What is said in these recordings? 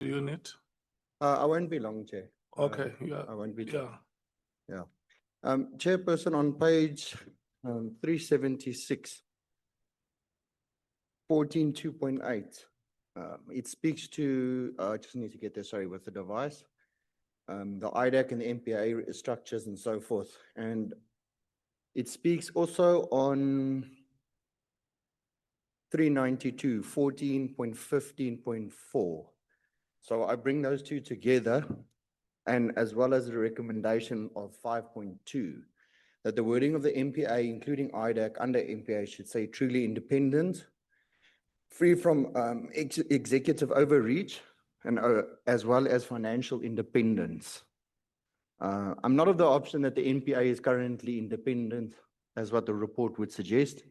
unit. I won't be long, Chair. Okay, yeah. I won't be. Yeah. Yeah. Chairperson, on page 376, 14.2.8, it speaks to, I just need to get there, sorry, with the device, the IDAC and the MPA structures and so forth. And it speaks also on 392, 14.15.4. So I bring those two together, and as well as the recommendation of 5.2, that the wording of the MPA, including IDAC under MPA, should say truly independent, free from executive overreach, and as well as financial independence. I'm not of the option that the MPA is currently independent, as what the report would suggest.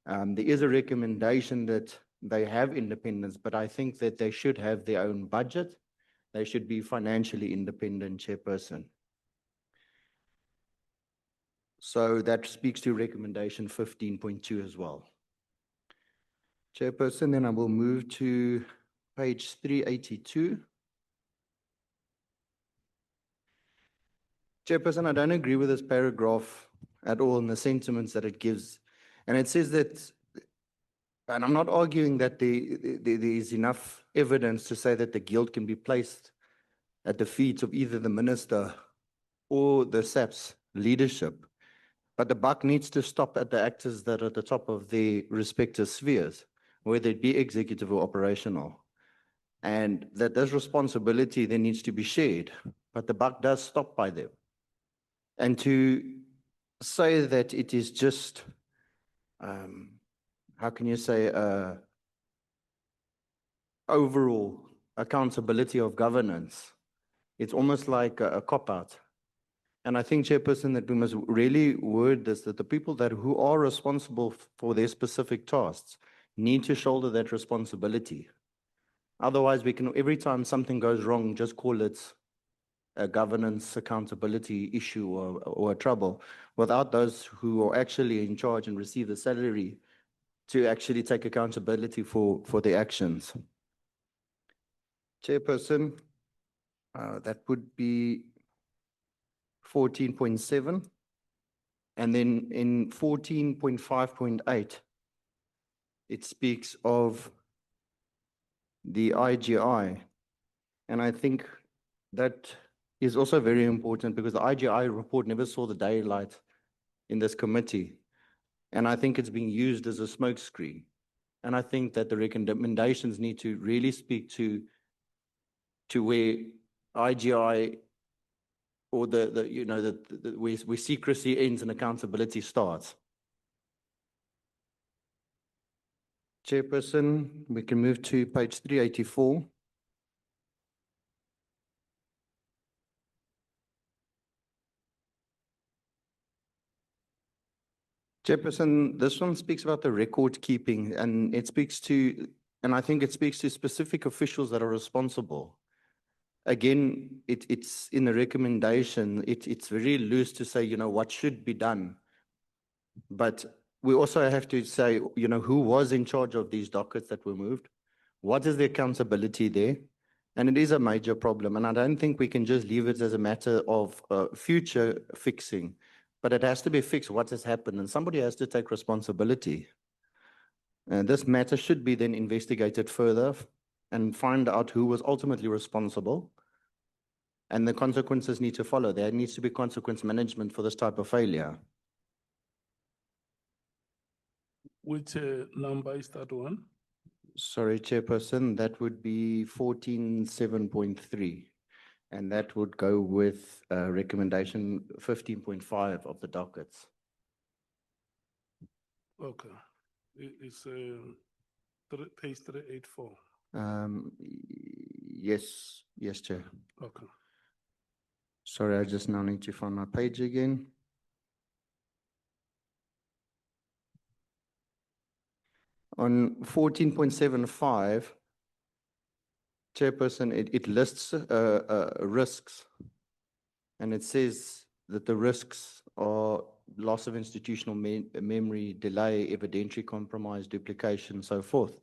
There is a recommendation that they have independence, but I think that they should have their own budget. They should be financially independent, Chairperson. So that speaks to recommendation 15.2 as well. Chairperson, then I will move to page 382. Chairperson, I don't agree with this paragraph at all in the sentiments that it gives. And it says that, and I'm not arguing that there is enough evidence to say that the guilt can be placed at the feet of either the minister or the SAP's leadership. But the buck needs to stop at the actors that are at the top of their respective spheres, whether it be executive or operational. And that this responsibility then needs to be shared, but the buck does stop by them. And to say that it is just, how can you say, overall accountability of governance, it's almost like a cop-out. And I think, Chairperson, that we must really word this, that the people who are responsible for their specific tasks need to shoulder that responsibility. Otherwise, we can, every time something goes wrong, just call it a governance accountability issue or a trouble, without those who are actually in charge and receive the salary to actually take accountability for their actions. Chairperson, that would be 14.7. And then in 14.5.8, it speaks of the IGI. And I think that is also very important because the IGI report never saw the daylight in this committee. And I think it's being used as a smokescreen. And I think that the recommendations need to really speak to where IGI or where secrecy ends and accountability starts. Chairperson, we can move to page 384. Chairperson, this one speaks about the record keeping, and it speaks to, and I think it speaks to specific officials that are responsible. Again, it's in the recommendation, it's very loose to say, what should be done. But we also have to say, who was in charge of these dockets that were moved? What is the accountability there? And it is a major problem. And I don't think we can just leave it as a matter of future fixing, but it has to be fixed what has happened, and somebody has to take responsibility. And this matter should be then investigated further and find out who was ultimately responsible. And the consequences need to follow. There needs to be consequence management for this type of failure. Which number is that one? Sorry, Chairperson, that would be 14.7.3. And that would go with recommendation 15.5 of the dockets. Okay. It's page 384. Yes, Chair. Okay. Sorry, I just now need to find my page again. On 14.75, Chairperson, it lists risks, and it says that the risks are loss of institutional memory, delay, evidentiary compromise, duplication, so forth.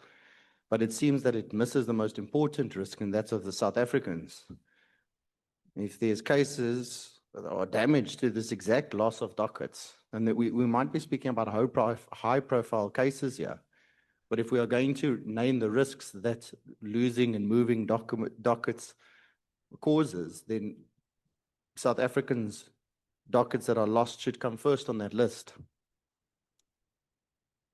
but it seems that it misses the most important risk, and that's of the South Africans. If there's cases or damage to this exact loss of dockets, and that we might be speaking about high profile cases here, but if we are going to name the risks that losing and moving dockets causes, then South Africans' dockets that are lost should come first on that list.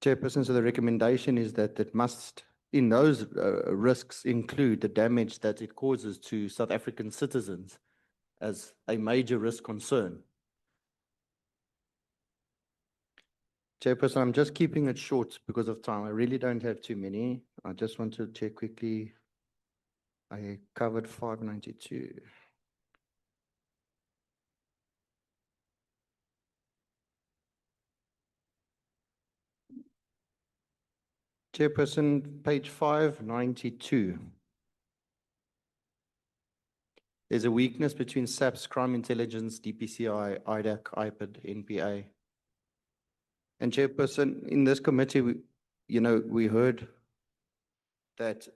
Chairperson, so the recommendation is that it must, in those risks, include the damage that it causes to South African citizens as a major risk concern. Chairperson, I'm just keeping it short because of time. I really don't have too many. I just want to check quickly. I covered 592. Chairperson, page 592. There's a weakness between SAP's crime intelligence, DPCI, IDAC, IPID, NPA. And Chairperson, in this committee, we heard that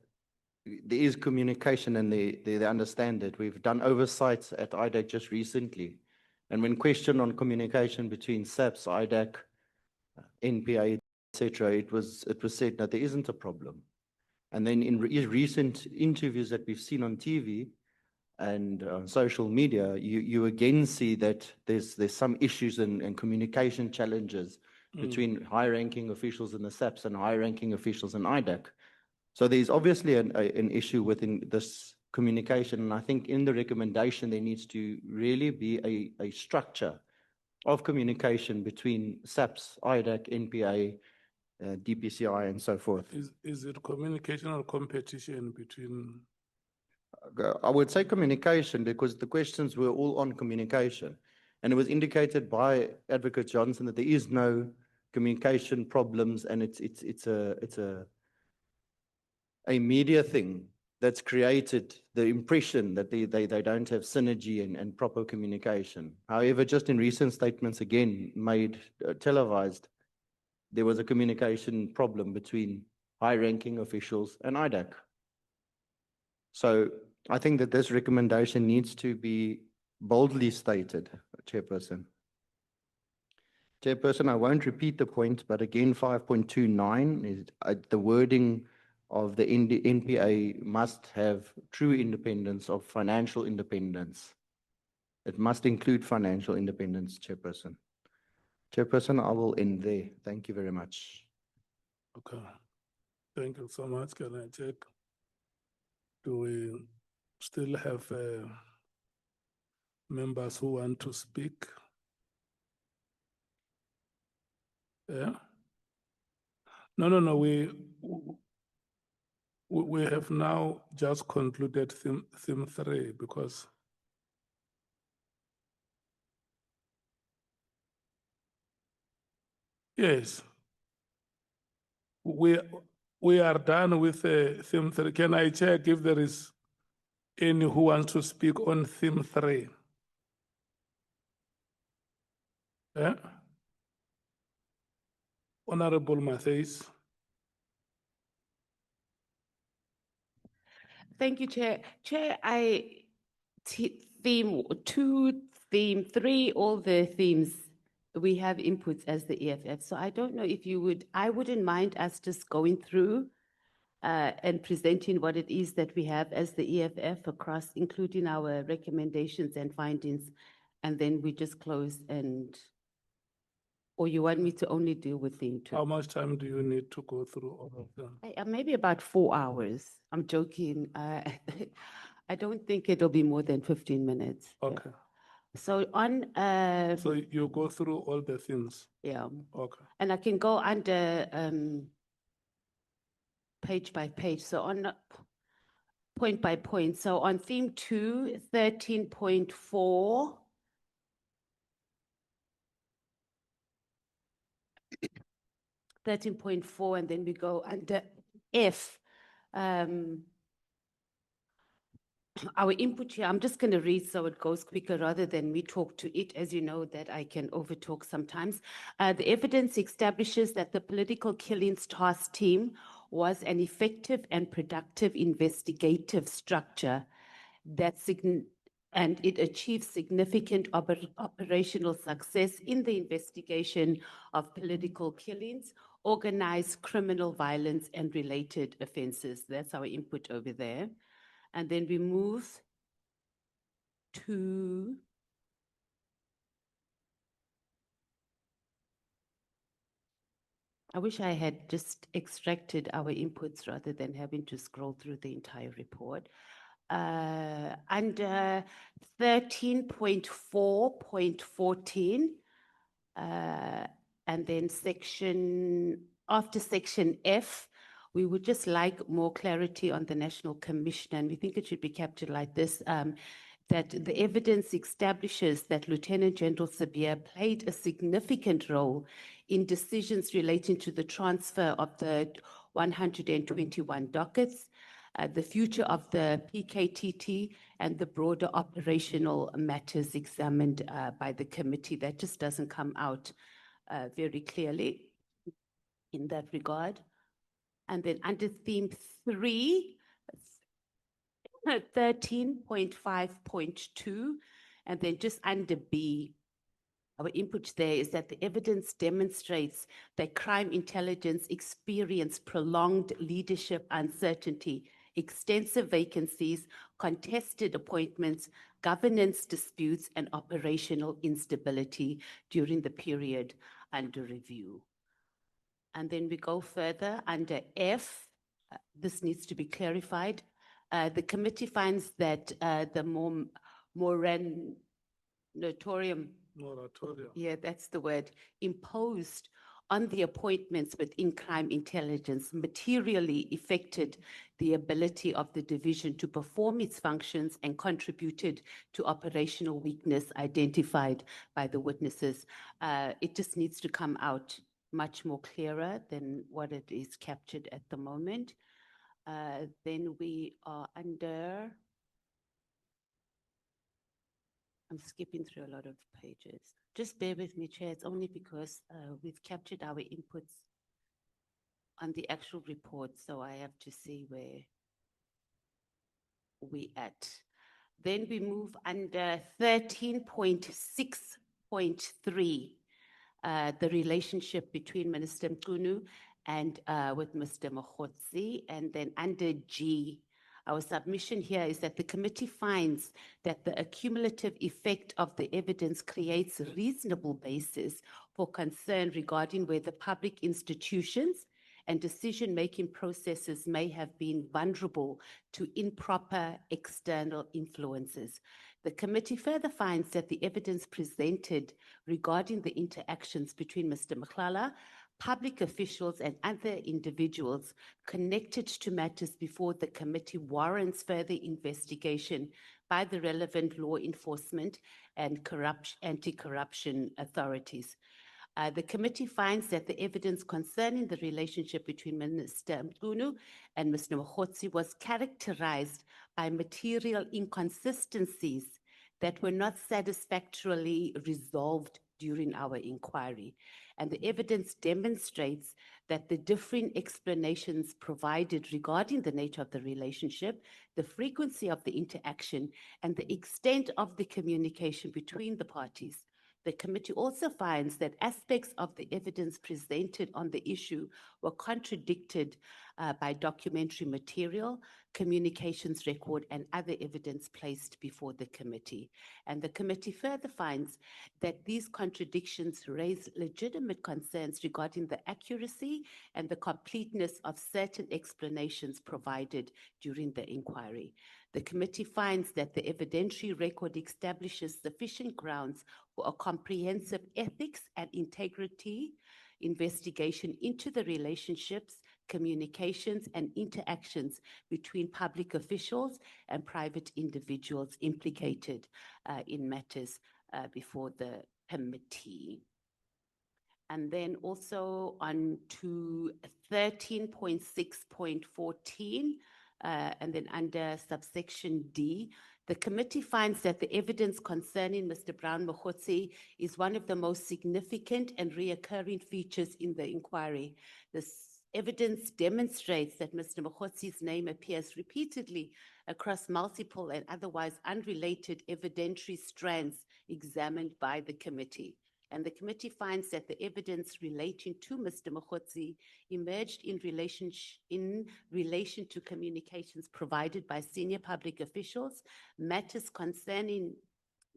there is communication and they understand it. We've done oversights at IDAC just recently. And when questioned on communication between SAPS, IDAC, NPA, etc., it was said that there isn't a problem. And then in recent interviews that we've seen on TV and on social media, you again see that there's some issues and communication challenges between high-ranking officials in the SAPS and high-ranking officials in IDAC. So there's obviously an issue within this communication, and I think in the recommendation there needs to really be a structure of communication between SAPS, IDAC, NPA, DPCI, and so forth. Is it communication or competition between? I would say communication, because the questions were all on communication, and it was indicated by Advocate Johnson that there is no communication problems, and it's a media thing that's created the impression that they don't have synergy and proper communication. However, just in recent statements again made televised, there was a communication problem between high-ranking officials and IDAC. So I think that this recommendation needs to be boldly stated, Chairperson. Chairperson, I won't repeat the point, but again, 5.29 is the wording of the NPA must have true independence of financial independence. It must include financial independence, Chairperson. Chairperson, I will end there. Thank you very much. Okay. Thank you so much. Can I check? Do we still have members who want to speak? Yeah? No. We have now just concluded theme 3 because yes, we are done with theme 3. Can I check if there is any who wants to speak on theme 3? Yeah? Honorable Matthews. Thank you, Chair. Chair, theme 2, theme 3, all the themes, we have inputs as the EFF. So I don't know if you would, I wouldn't mind us just going through and presenting what it is that we have as the EFF across, including our recommendations and findings, and then we just close and, or you want me to only deal with theme 2? How much time do you need to go through all of them? Maybe about 4 hours. I'm joking. I don't think it'll be more than 15 minutes. Okay. So on... so you go through all the things? Yeah. Okay. And I can go under page by page. So on point by point. So on theme 2, 13.4... 13.4, and then we go under F. Our input here, I'm just going to read so it goes quicker rather than me talk to it. As you know, that I can overtalk sometimes. The evidence establishes that the political killings task team was an effective and productive investigative structure and it achieved significant operational success in the investigation of political killings, organized criminal violence, and related offenses. That's our input over there. And then we move to I wish I had just extracted our inputs rather than having to scroll through the entire report. Under 13.4.14, and then after section F, we would just like more clarity on the National Commission, and we think it should be captured like this, that the evidence establishes that Lieutenant General Sabia played a significant role in decisions relating to the transfer of the 121 dockets, the future of the PKTT, and the broader operational matters examined by the committee. That just doesn't come out very clearly in that regard. And then under theme 3, 13.5.2, and then just under B, our input there is that the evidence demonstrates that crime intelligence experienced prolonged leadership uncertainty, extensive vacancies, contested appointments, governance disputes, and operational instability during the period under review. And then we go further under F. This needs to be clarified. The committee finds that the moratorium, yeah, that's the word, imposed on the appointments within crime intelligence materially affected the ability of the division to perform its functions and contributed to operational weakness identified by the witnesses. It just needs to come out much more clearer than what it is captured at the moment. Then we are under, I'm skipping through a lot of pages. Just bear with me, Chair. It's only because we've captured our inputs on the actual report, so I have to see where we at. Then we move under 13.6.3, the relationship between Minister Mkunu and with Mr. Mkwanazi. And then under G, our submission here is that the committee finds that the accumulative effect of the evidence creates a reasonable basis for concern regarding whether public institutions and decision-making processes may have been vulnerable to improper external influences. The committee further finds that the evidence presented regarding the interactions between Mr. Mkwanazi, public officials, and other individuals connected to matters before the committee warrants further investigation by the relevant law enforcement and anti-corruption authorities. The committee finds that the evidence concerning the relationship between Minister Mkunu and Mr. Mkwanazi was characterized by material inconsistencies that were not satisfactorily resolved during our inquiry. And the evidence demonstrates that the differing explanations provided regarding the nature of the relationship, the frequency of the interaction, and the extent of the communication between the parties. The committee also finds that aspects of the evidence presented on the issue were contradicted by documentary material, communications record, and other evidence placed before the committee. And the committee further finds that these contradictions raise legitimate concerns regarding the accuracy and the completeness of certain explanations provided during the inquiry. The committee finds that the evidentiary record establishes sufficient grounds for a comprehensive ethics and integrity investigation into the relationships, communications, and interactions between public officials and private individuals implicated in matters before the committee. And then also on to 13.6.14, and then under subsection D, the committee finds that the evidence concerning Mr. Brown Mkwanazi is one of the most significant and reoccurring features in the inquiry. This Evidence demonstrates that Mr. Mokgotzi's name appears repeatedly across multiple and otherwise unrelated evidentiary strands examined by the committee. And the committee finds that the evidence relating to Mr. Mokgotzi emerged in relation to communications provided by senior public officials, matters concerning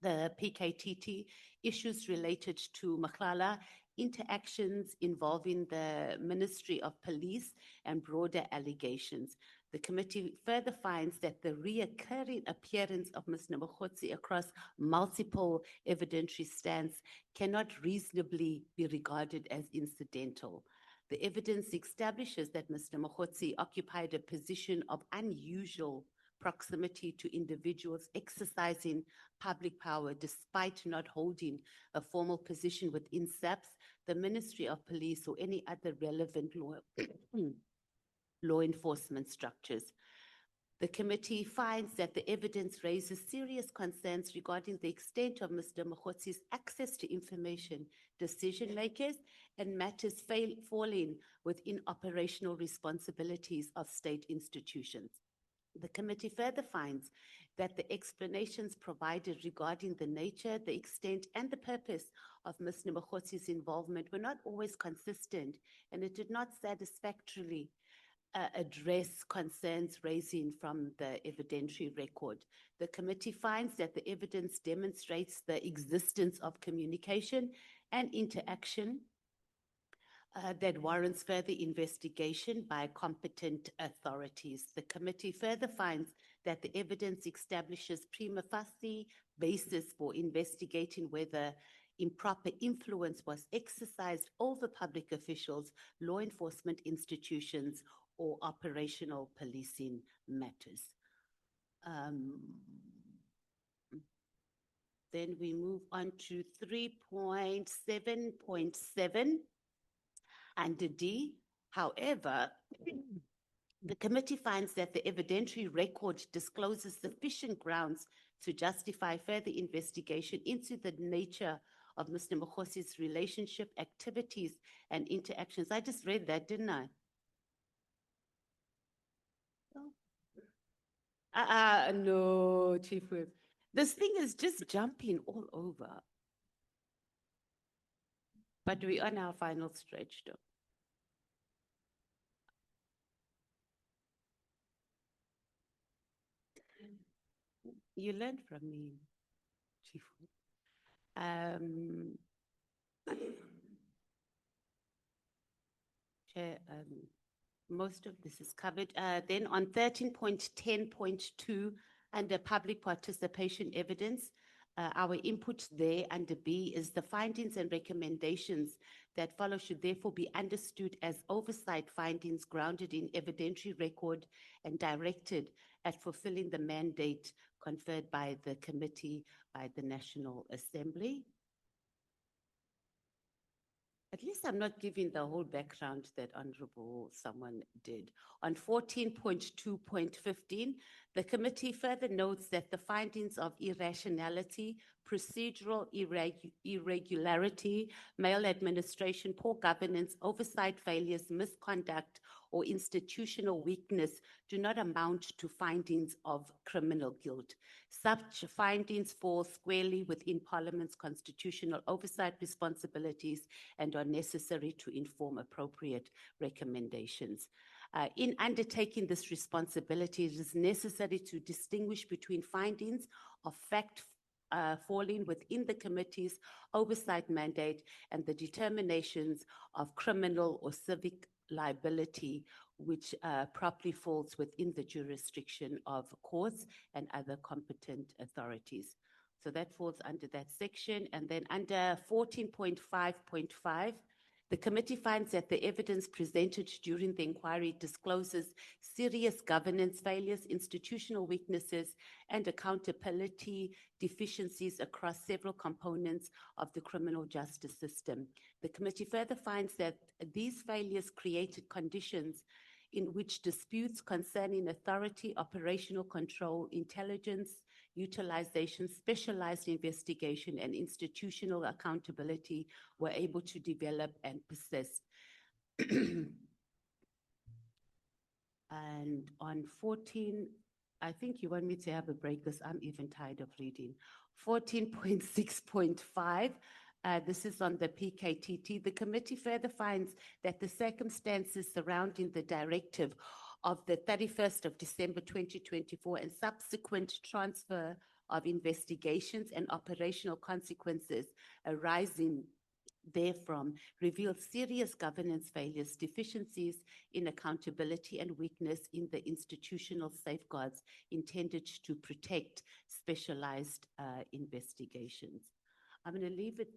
the PKTT, issues related to Makhlala, interactions involving the Ministry of Police, and broader allegations. The committee further finds that the reoccurring appearance of Mr. Mokgotzi across multiple evidentiary stands cannot reasonably be regarded as incidental. The evidence establishes that Mr. Mokgotzi occupied a position of unusual proximity to individuals exercising public power despite not holding a formal position within SAPS, the Ministry of Police, or any other relevant law enforcement structures. The committee finds that the evidence raises serious concerns regarding the extent of Mr. Mokgotzi's access to information, decision makers, and matters falling within operational responsibilities of state institutions. The committee further finds that the explanations provided regarding the nature, the extent, and the purpose of Mr. Mokgotzi's involvement were not always consistent, and it did not satisfactorily address concerns raising from the evidentiary record. The committee finds that the evidence demonstrates the existence of communication and interaction that warrants further investigation by competent authorities. The committee further finds that the evidence establishes prima facie basis for investigating whether improper influence was exercised over public officials, law enforcement institutions, or operational policing matters. Then we move on to 3.7.7 under D. However, the committee finds that the evidentiary record discloses sufficient grounds to justify further investigation into the nature of Mr. Mokgotzi's relationship, activities, and interactions. I just read that, didn't I? No, Chief Whip. This thing is just jumping all over. But we're on our final stretch, though. You learned from me, Chief Whip. Chair, most of this is covered. Then on 13.10.2, under public participation evidence, our input there under B is the findings and recommendations that follow should therefore be understood as oversight findings grounded in evidentiary record and directed at fulfilling the mandate conferred by the committee by the National Assembly. At least I'm not giving the whole background that Honorable someone did. On 14.2.15, the committee further notes that the findings of irrationality, procedural irregularity, maladministration, poor governance, oversight failures, misconduct, or institutional weakness do not amount to findings of criminal guilt. Such findings fall squarely within Parliament's constitutional oversight responsibilities and are necessary to inform appropriate recommendations. In undertaking this responsibility, it is necessary to distinguish between findings of fact falling within the committee's oversight mandate and the determinations of criminal or civic liability, which properly falls within the jurisdiction of courts and other competent authorities. So that falls under that section. And then under 14.5.5, the committee finds that the evidence presented during the inquiry discloses serious governance failures, institutional weaknesses, and accountability deficiencies across several components of the criminal justice system. The committee further finds that these failures created conditions in which disputes concerning authority, operational control, intelligence, utilization, specialized investigation, and institutional accountability were able to develop and persist. And on 14, I think you want me to have a break because I'm even tired of reading. 14.6.5, this is on the PKTT. The committee further finds that the circumstances surrounding the directive of the 31st of December 2024 and subsequent transfer of investigations and operational consequences arising therefrom reveal serious governance failures, deficiencies in accountability, and weakness in the institutional safeguards intended to protect specialized investigations. I'm going to leave it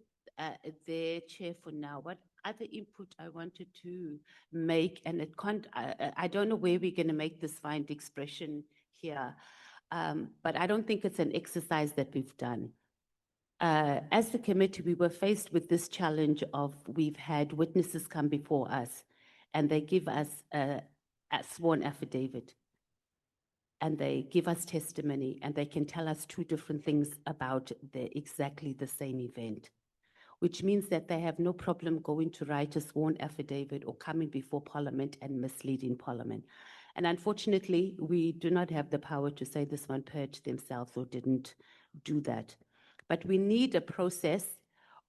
there, Chair, for now. What other input I wanted to make, and it can't, I don't know where we're going to make this find expression here, but I don't think it's an exercise that we've done. As the committee, we were faced with this challenge of we've had witnesses come before us and they give us a sworn affidavit and they give us testimony and they can tell us two different things about exactly the same event, which means that they have no problem going to write a sworn affidavit or coming before Parliament and misleading Parliament. And unfortunately, we do not have the power to say this one purged themselves or didn't do that. But we need a process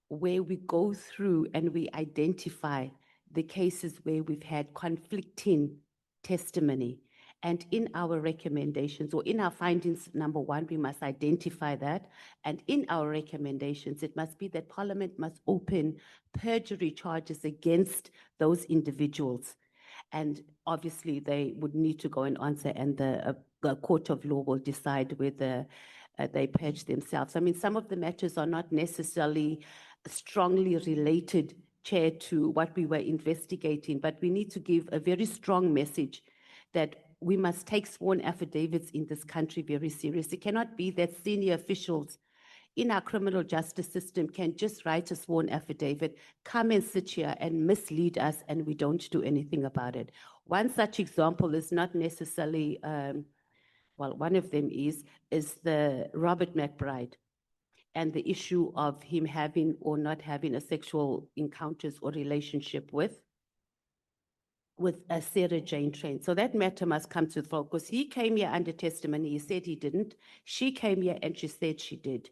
where we go through and we identify the cases where we've had conflicting testimony. And in our recommendations, or in our findings, number one, we must identify that. And in our recommendations, it must be that Parliament must open perjury charges against those individuals. And obviously, they would need to go and answer, and the court of law will decide whether they purge themselves. I mean, some of the matters are not necessarily strongly related, Chair, to what we were investigating, but we need to give a very strong message that we must take sworn affidavits in this country very seriously. It cannot be that senior officials in our criminal justice system can just write a sworn affidavit, come and sit here and mislead us, and we don't do anything about it. One such example is not necessarily, well, one of them is the Robert McBride and the issue of him having or not having a sexual encounters or relationship with Sarah Jane Train. So that matter must come to the focus. He came here under testimony. He said he didn't. She came here and she said she did.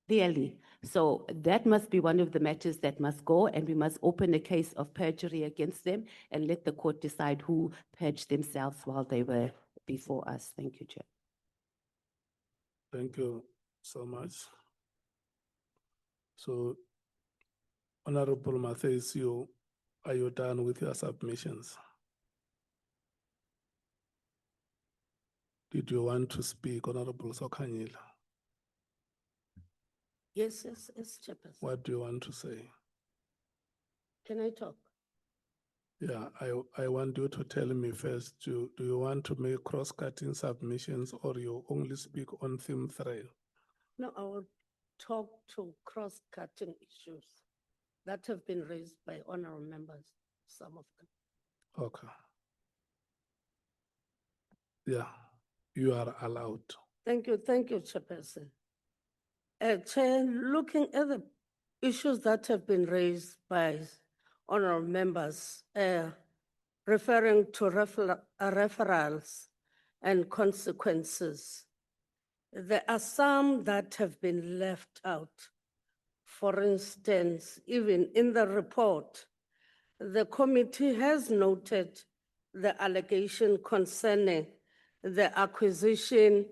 Clearly. So that must be one of the matters that must go, and we must open a case of perjury against them and let the court decide who purged themselves while they were before us. Thank you, Chair. Thank you so much. So, Honorable Matheus, are you done with your submissions? Did you want to speak, Honorable Sokanyila? Yes, Chairperson. What do you want to say? Can I talk? Yeah, I want you to tell me first, do you want to make cross-cutting submissions or you only speak on theme 3? No, I will talk to cross-cutting issues that have been raised by honorable members, some of them. Okay. Yeah, you are allowed. Thank you, Chairperson. Chair, looking at the issues that have been raised by honorable members, referring to referrals and consequences, there are some that have been left out. For instance, even in the report, the committee has noted the allegation concerning the acquisition,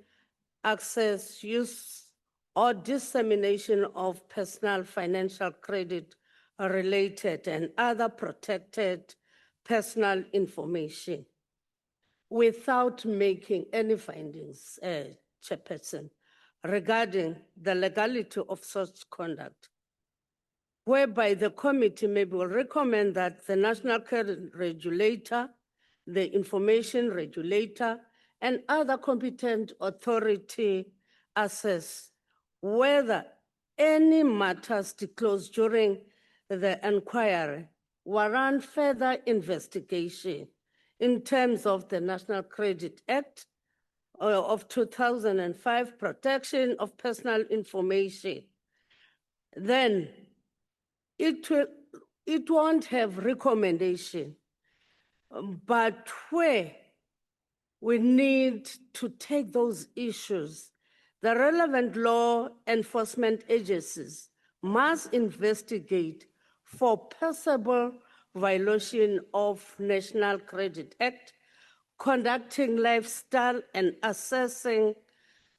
access, use, or dissemination of personal financial credit related and other protected personal information without making any findings, Chairperson, regarding the legality of such conduct, whereby the committee maybe will recommend that the National Credit Regulator, the Information Regulator, and other competent authority assess whether any matters disclosed during the inquiry warrant further investigation in terms of the National Credit Act of 2005, protection of personal information. Then it won't have recommendation, but where we need to take those issues. The relevant law enforcement agencies must investigate for possible violation of National Credit Act, conducting lifestyle and assessing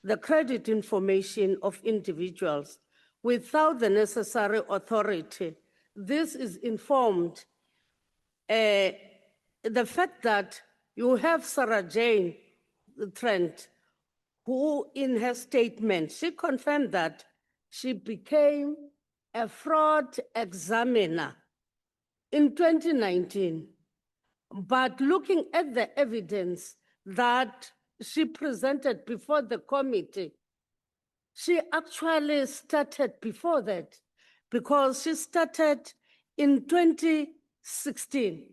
the credit information of individuals without the necessary authority. This is informed the fact that you have Sarah Jane Trent, who in her statement, she confirmed that she became a fraud examiner in 2019. But looking at the evidence that she presented before the committee, she actually started before that, because she started in 2016.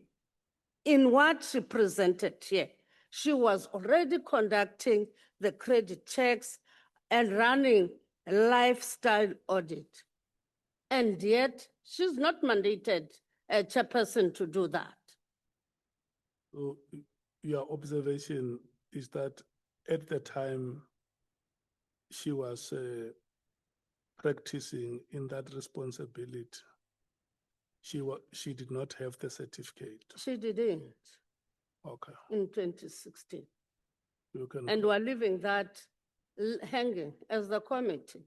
In what she presented here, she was already conducting the credit checks and running a lifestyle audit. And yet, she's not mandated a chairperson to do that. So your observation is that at the time she was practicing in that responsibility, she did not have the certificate. She didn't Okay, in 2016. you can. And we're leaving that hanging as the committee.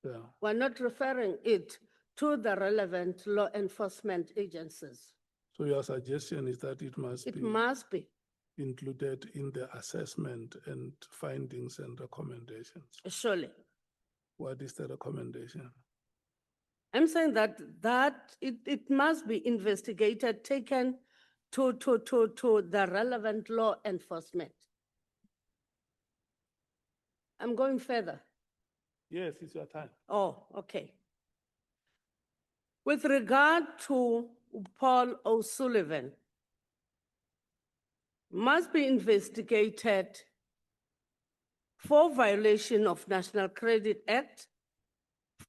Yeah. We're not referring it to the relevant law enforcement agencies. So your suggestion is that it It must be, included in the assessment and findings and recommendations. surely. What is the recommendation? I'm saying that it must be investigated, taken to the relevant law enforcement. I'm going further. Yes, it's your time. Oh, okay. With regard to Paul O'Sullivan, must be investigated for violation of National Credit Act,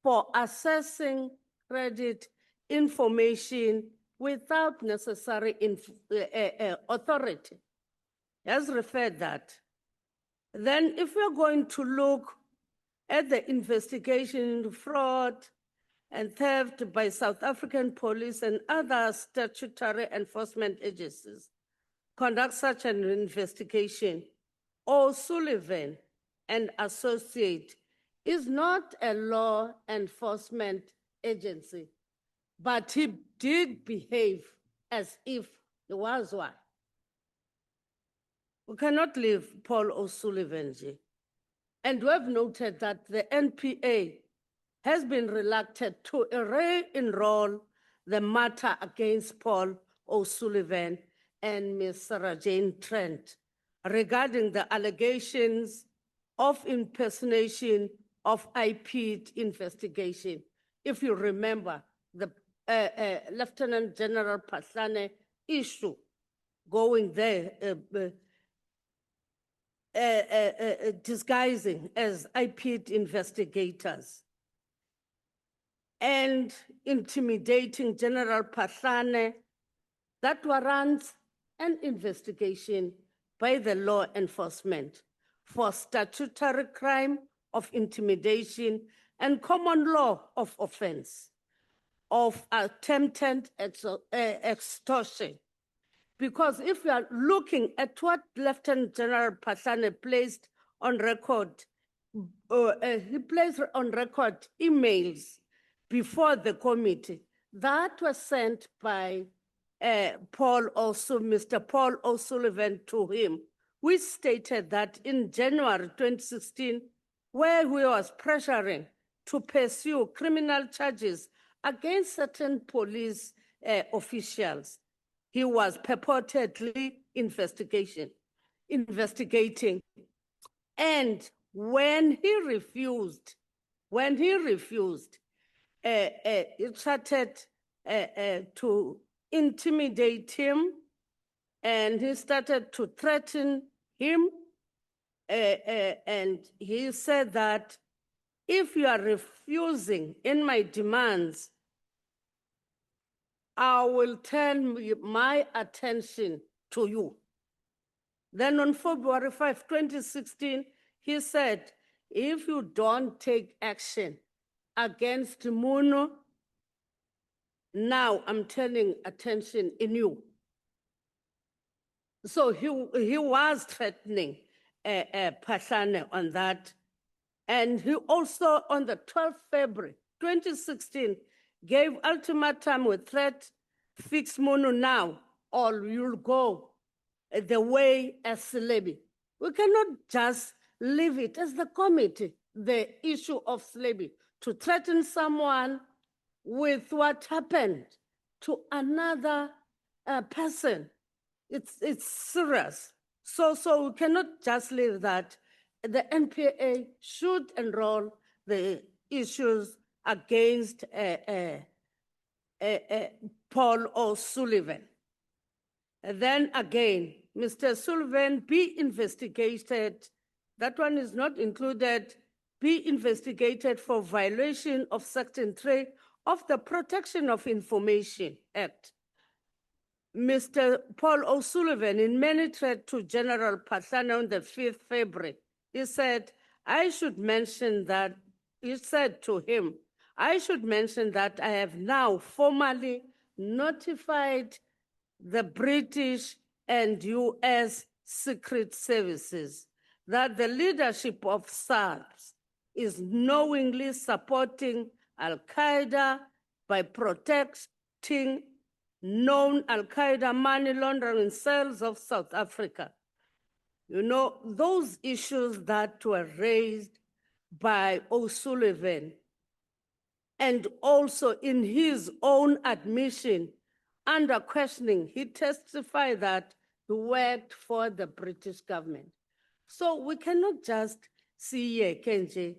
for assessing credit information without necessary authority. He has referred that. Then if we're going to look at the investigation into fraud and theft by South African police and other statutory enforcement agencies, conduct such an investigation, O'Sullivan and Associate is not a law enforcement agency, but he did behave as if he was one. We cannot leave Paul O'Sullivan. And we have noted that the NPA has been reluctant to re-enroll the matter against Paul O'Sullivan and Ms. Sarah Jane Trent regarding the allegations of impersonation of IP investigation. If you remember, the Lieutenant General Pahlane issue going there, disguising as IP investigators and intimidating General Pahlane, that warrants an investigation by the law enforcement for statutory crime of intimidation and common law of offense of attempted extortion. Because if we are looking at what Lieutenant General Pahlane placed on record, he placed on record emails before the committee that was sent by Mr. Paul O'Sullivan to him, which stated that in January 2016, where he was pressuring to pursue criminal charges against certain police officials, he was purportedly investigating. And when he refused, it started to intimidate him, and he started to threaten him. And he said that if you are refusing in my demands, I will turn my attention to you. Then on February 5, 2016, he said, if you don't take action against Muno, now I'm turning attention in you. So he was threatening Phahlane on that. And he also, on the 12th February 2016, gave ultimatum with threat, fix Muno now, or you'll go the way as slavery. We cannot just leave it as the committee, the issue of slavery, to threaten someone with what happened to another person. It's serious. So we cannot just leave that. The NPA should enroll the issues against Paul O'Sullivan. And then again, Mr. Sullivan be investigated. That one is not included. Be investigated for violation of Section 3 of the Protection of Information Act. Mr. Paul O'Sullivan, in many threat to General Phahlane on the 5th February, he said, I should mention that, he said to him, I should mention that I have now formally notified the British and US Secret Services that the leadership of SARS is knowingly supporting Al-Qaeda by protecting known Al-Qaeda money laundering cells of South Africa. You know, those issues that were raised by O'Sullivan, and also in his own admission, under questioning, he testified that he worked for the British government. So we cannot just see Kenji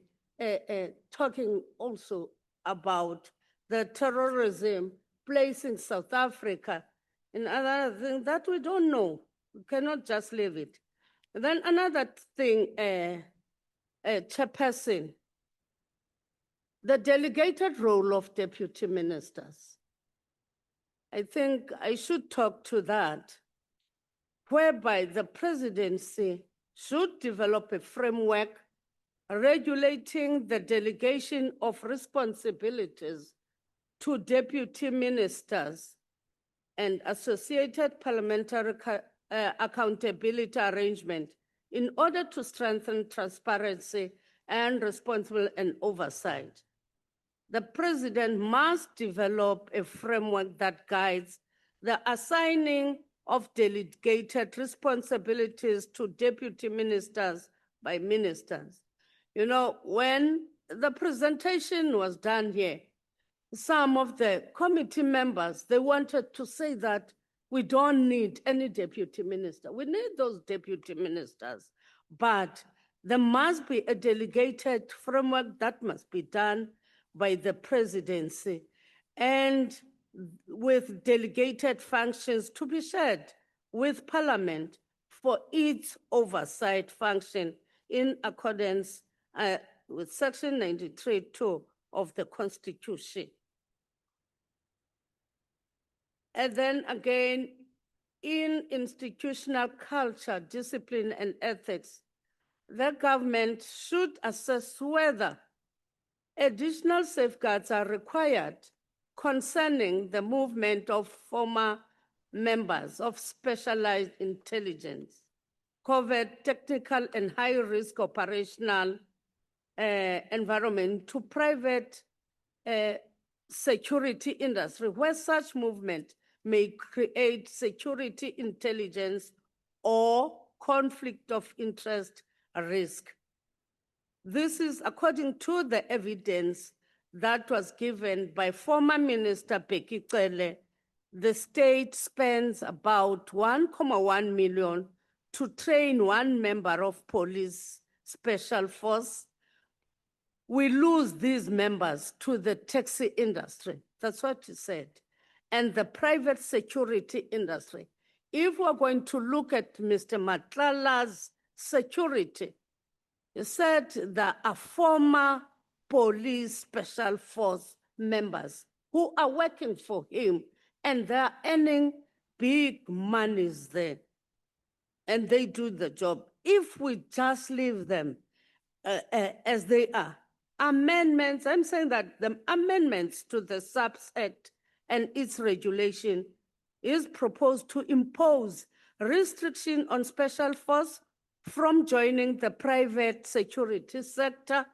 talking also about the terrorism placing South Africa in other things that we don't know. We cannot just leave it. And then another thing, Chairperson, the delegated role of deputy ministers. I think I should talk to that, whereby the presidency should develop a framework regulating the delegation of responsibilities to deputy ministers and associated parliamentary accountability arrangement in order to strengthen transparency and responsible and oversight. The president must develop a framework that guides the assigning of delegated responsibilities to deputy ministers by ministers. You know, when the presentation was done here, some of the committee members, they wanted to say that we don't need any deputy minister. We need those deputy ministers, but there must be a delegated framework that must be done by the presidency and with delegated functions to be shared with Parliament for its oversight function in accordance with Section 93(2) of the Constitution. And then again, in institutional culture, discipline, and ethics, the government should assess whether additional safeguards are required concerning the movement of former members of specialized intelligence, covert, technical, and high-risk operational environment to private security industry, where such movement may create security intelligence or conflict of interest risk. This is according to the evidence that was given by former Minister Bheki Cele. The state spends about 1.1 million to train one member of police special force. We lose these members to the taxi industry. That's what he said. And the private security industry. If we're going to look at Mr. Matlala's security, he said there are former police special force members who are working for him and they're earning big monies there. and they do the job. If we just leave them as they are, amendments, I'm saying that the amendments to the SAPS Act and its regulation is proposed to impose restriction on special force from joining the private security sector.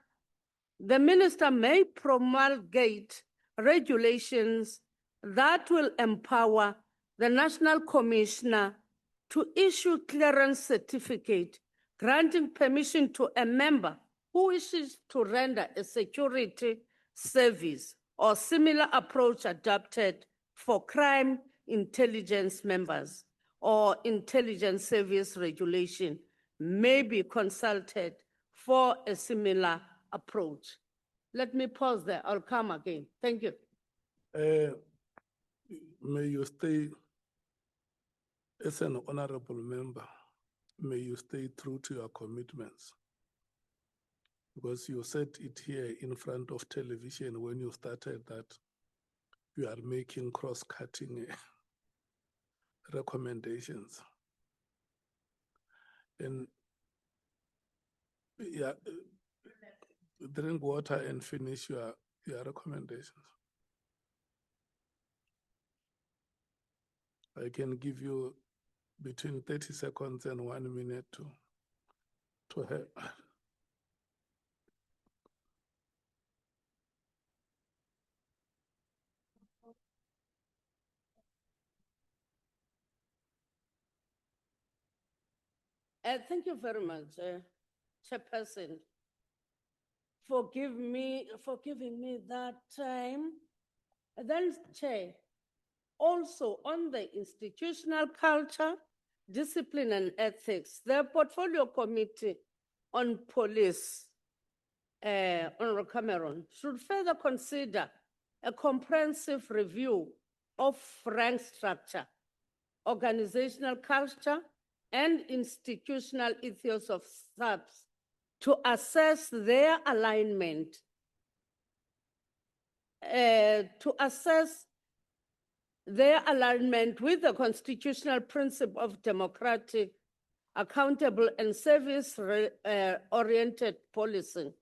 The minister may promulgate regulations that will empower the National Commissioner to issue clearance certificate granting permission to a member who wishes to render a security service or similar approach adopted for crime intelligence members or intelligence service regulation may be consulted for a similar approach. Let me pause there. I'll come again. Thank you. May you stay as an honorable member. May you stay true to your commitments. Because you said it here in front of television when you started that you are making cross-cutting recommendations. And yeah, drink water and finish your recommendations. I can give you between 30 seconds and 1 minute to help. Thank you very much, Chairperson, for giving me that time. And then, Chair, also on the institutional culture, discipline and ethics, the Portfolio Committee on Police, Honorable Cameron, should further consider a comprehensive review of rank structure, organizational culture, and institutional ethos of SAPS to assess their alignment, with the constitutional principle of democratic, accountable, and service-oriented policing.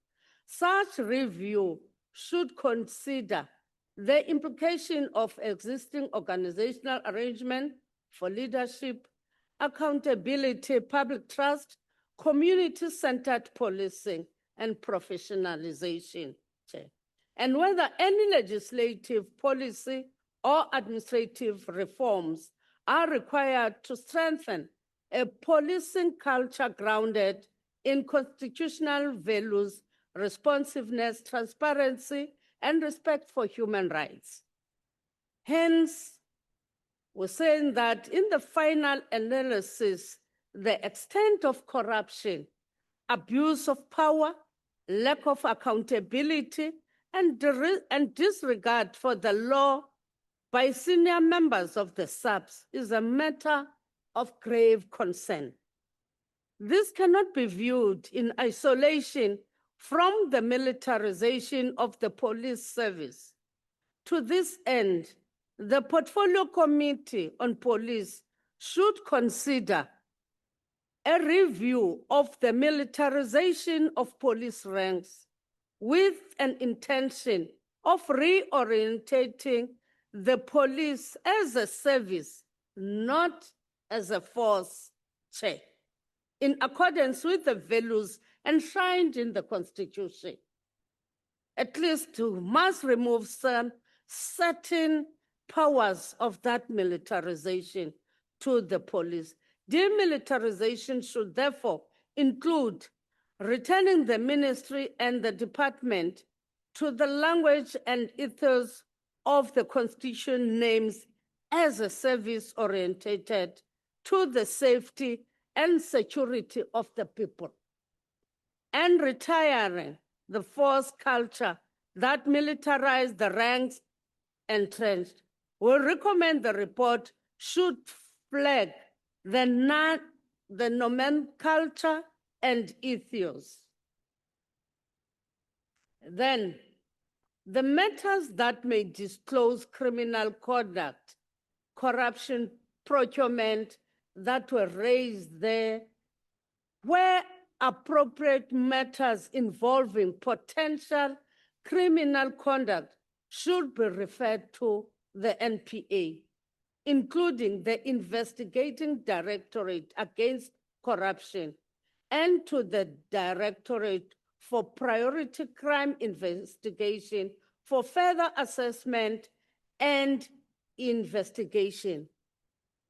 Such review should consider the implication of existing organizational arrangement for leadership, accountability, public trust, community-centered policing, and professionalization. And whether any legislative, policy, or administrative reforms are required to strengthen a policing culture grounded in constitutional values, responsiveness, transparency, and respect for human rights. Hence, we're saying that in the final analysis, the extent of corruption, abuse of power, lack of accountability, and disregard for the law by senior members of the SAPS is a matter of grave concern. This cannot be viewed in isolation from the militarization of the police service. To this end, the Portfolio Committee on Police should consider a review of the militarization of police ranks with an intention of reorientating the police as a service, not as a force, Chair, in accordance with the values enshrined in the Constitution. At least we must remove some certain powers of that militarization to the police. Demilitarization should therefore include returning the ministry and the department to the language and ethos of the Constitution names as a service orientated to the safety and security of the people, and retiring the force culture that militarized the ranks entrenched. We recommend the report should flag the nomenclature and ethos. Then, the matters that may disclose criminal conduct, corruption, procurement, that were raised there, where appropriate matters involving potential criminal conduct should be referred to the NPA, including the Investigating Directorate Against Corruption and to the Directorate for Priority Crime Investigation for further assessment and investigation.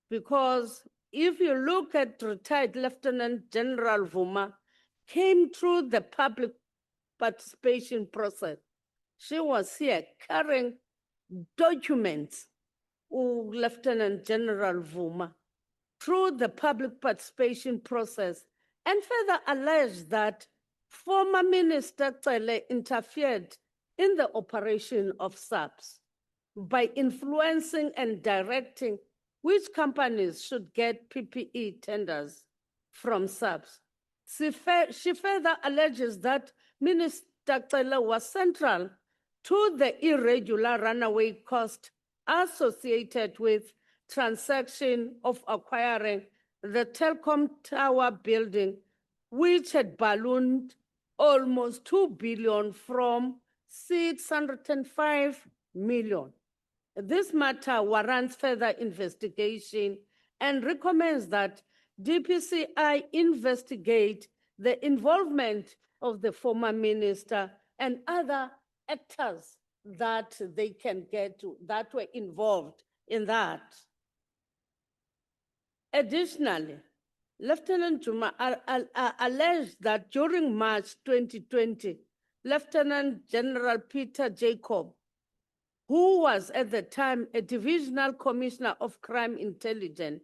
Because if you look at retired Lieutenant General Vuma, came through the public participation process. She was here carrying documents, Lieutenant General Vuma, through the public participation process, and further alleged that former Minister Cele interfered in the operation of SAPS by influencing and directing which companies should get PPE tenders from SAPS. She further alleges that Minister Cele was central to the irregular runaway cost associated with transaction of acquiring the Telkom Tower building, which had ballooned almost 2 billion from 605 million. This matter warrants further investigation and recommends that DPCI investigate the involvement of the former minister and other actors that they can get to, that were involved in that. Additionally, Lieutenant Juma alleged that during March 2020, Lieutenant General Peter Jacob, who was at the time a divisional commissioner of crime intelligence,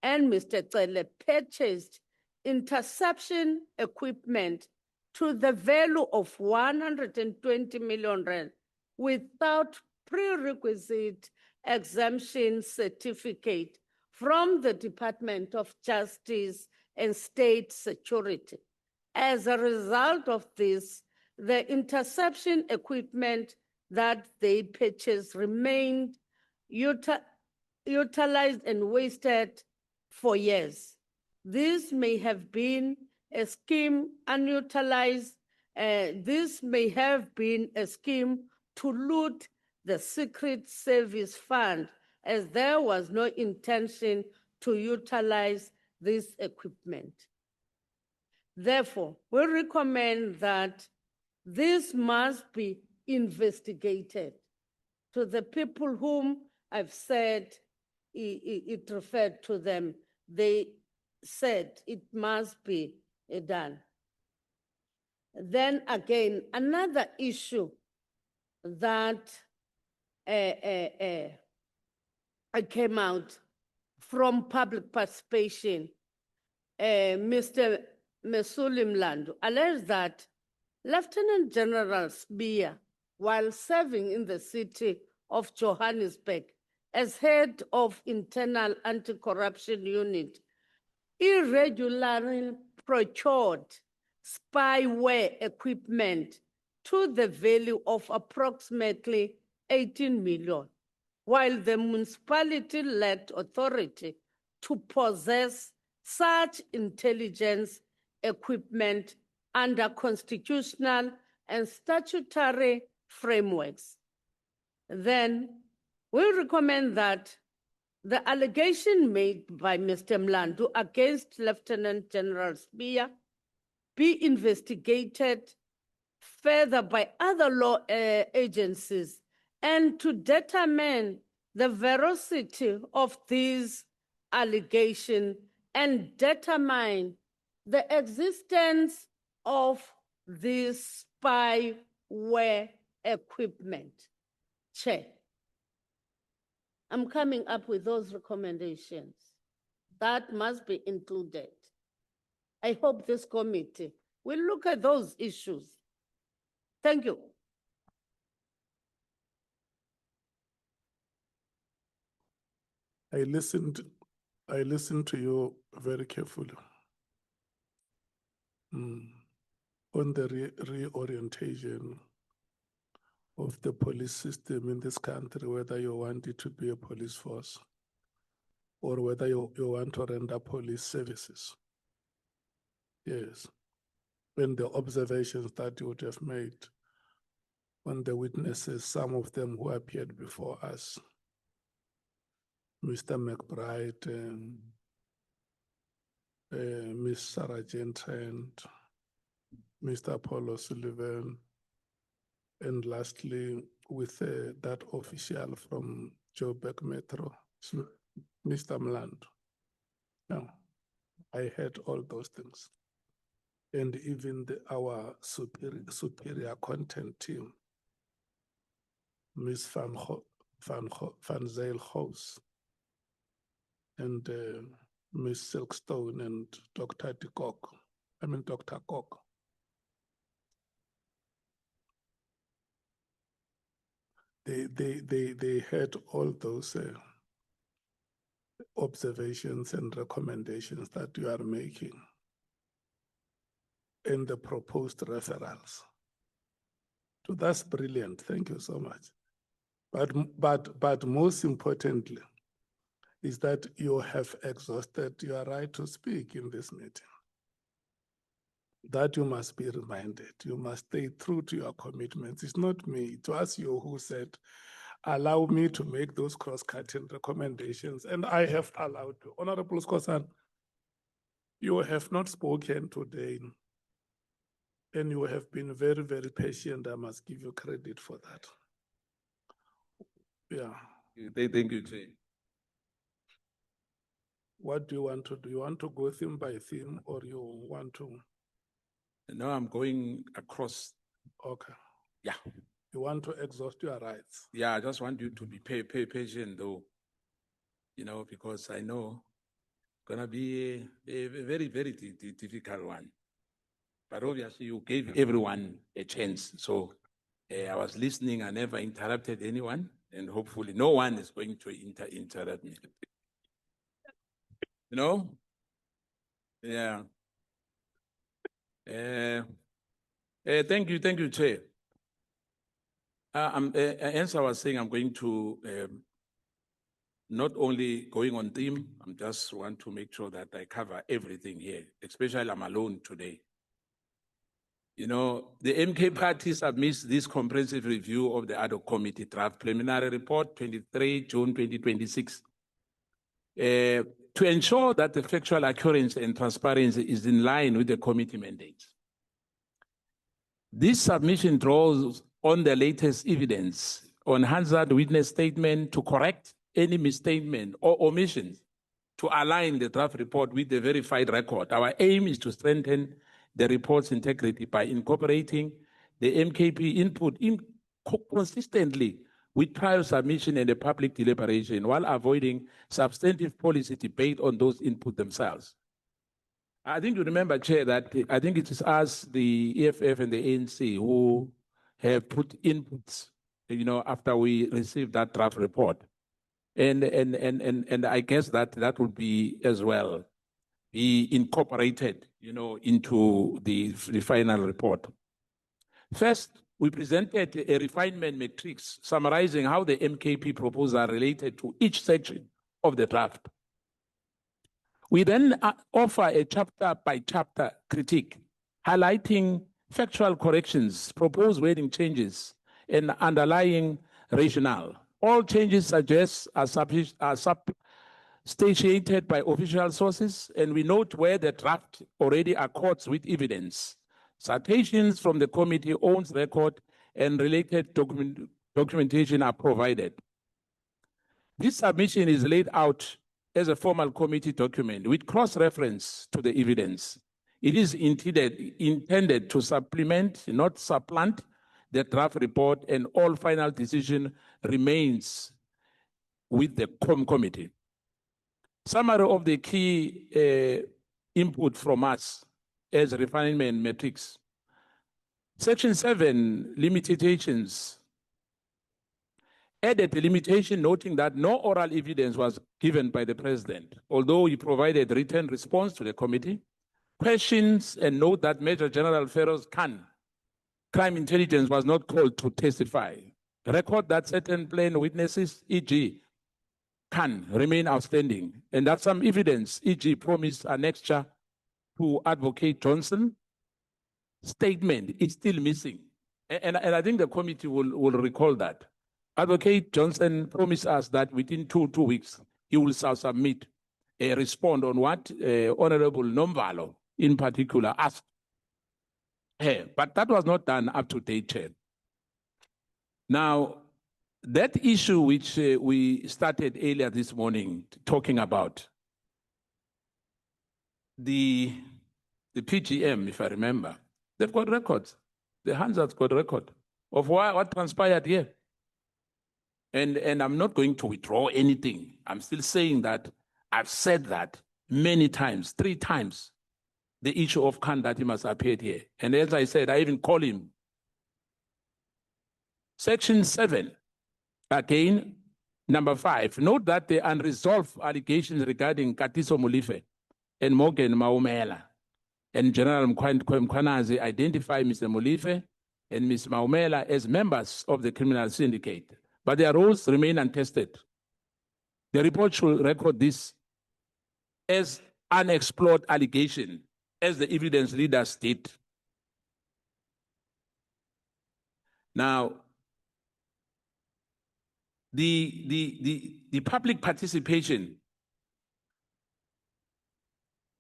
and Mr. Cele purchased interception equipment to the value of 120 million rand without prerequisite exemption certificate from the Department of Justice and State Security. As a result of this, the interception equipment that they purchased remained utilized and wasted for years. This may have been a scheme unutilized. This may have been a scheme to loot the Secret Service Fund, as there was no intention to utilize this equipment. Therefore, we recommend that this must be investigated. To the people whom I've said it referred to them, they said it must be done. Then again, another issue that came out from public participation, Mr. Mesuli Mlando alleged that Lieutenant General Spear, while serving in the city of Johannesburg as head of internal anti-corruption unit, irregularly procured spyware equipment to the value of approximately 18 million, while the municipality-led authority to possess such intelligence equipment under constitutional and statutory frameworks. Then we recommend that the allegation made by Mr. Mlando against Lieutenant General Spear be investigated further by other law agencies and to determine the veracity of these allegations and determine the existence of this spyware equipment. Chair, I'm coming up with those recommendations. That must be included. I hope this committee will look at those issues. Thank you. I listened to you very carefully. On the reorientation of the police system in this country, whether you want it to be a police force or whether you want to render police services. Yes. And the observations that you would have made on the witnesses, some of them who appeared before us, Mr. McBride, Miss Sarah Jane Trent, Mr. Apollo Sullivan, and lastly, with that official from Joburg Metro, Mr. Mlando. Now, I heard all those things. And even our superior content team, Ms. Van Zyl-Hoos, and Ms. Silkstone and Dr. Dr. Kok. They had all those observations and recommendations that you are making in the proposed referrals. So that's brilliant. Thank you so much. But most importantly is that you have exhausted your right to speak in this meeting. That you must be reminded. You must stay true to your commitments. It's not me. It was you who said, allow me to make those cross-cutting recommendations, and I have allowed you. Honorable Skosan, you have not spoken today, and you have been very, very patient. I must give you credit for that. Yeah. Thank you, Chair. What do you want to do? You want to go theme by theme, or you want to? No, I'm going across. Okay. Yeah. You want to exhaust your rights? Yeah, I just want you to be patient though, because I know it's going to be a very, very difficult one. But obviously you gave everyone a chance. So I was listening. I never interrupted anyone, and hopefully no one is going to interrupt me. Yeah. Thank you, Chair. As I was saying, I'm going to not only going on theme, I just want to make sure that I cover everything here, especially I'm alone today. The MK party submits this comprehensive review of the ad hoc committee draft preliminary report, 23 June 2026. To ensure that the factual accuracy and transparency is in line with the committee mandate. This submission draws on the latest evidence on hazard witness statement to correct any misstatement or omissions to align the draft report with the verified record. Our aim is to strengthen the report's integrity by incorporating the MKP input consistently with prior submission and the public deliberation while avoiding substantive policy debate on those input themselves. I think you remember, Chair, that I think it is us, the EFF and the ANC, who have put inputs, after we received that draft report. And I guess that would be as well be incorporated, into the final report. First, we presented a refinement matrix summarizing how the MKP proposal related to each section of the draft. We then offer a chapter-by-chapter critique, highlighting factual corrections, proposed wording changes, and underlying rationale. All changes suggest are substantiated by official sources, and we note where the draft already accords with evidence. Citations from the committee owns record and related documentation are provided. This submission is laid out as a formal committee document with cross-reference to the evidence. It is intended to supplement, not supplant, the draft report, and all final decision remains with the committee. Summary of the key input from us as refinement matrix. Section 7, limitations. Added the limitation noting that no oral evidence was given by the president, although he provided written response to the committee. Questions and note that Major General Referals Crime Intelligence was not called to testify. Record that certain plain witnesses, e.g., can remain outstanding, and that some evidence, e.g. promise annexure to Advocate Johnson statement is still missing. And I think the committee will recall that. Advocate Johnson promised us that within two weeks, he will submit a respond on what Honorable Nombalo in particular asked her. But that was not done up to date, Chair. Now, that issue which we started earlier this morning talking about, the PGM, if I remember, they've got records. The Hansard's got record of what transpired here. And I'm not going to withdraw anything. I'm still saying that I've said that many times, 3 times, the issue of Khan that he must appear here. And as I said, I even call him. Section 7, again, number 5, note that the unresolved allegations regarding Katiso Molefe and Morgan Maumela and General Mkwanazi identify Mr. Molefe and Ms. Maumela as members of the criminal syndicate, but their roles remain untested. The report should record this as unexplored allegation, as the evidence leaders did. Now, the public participation,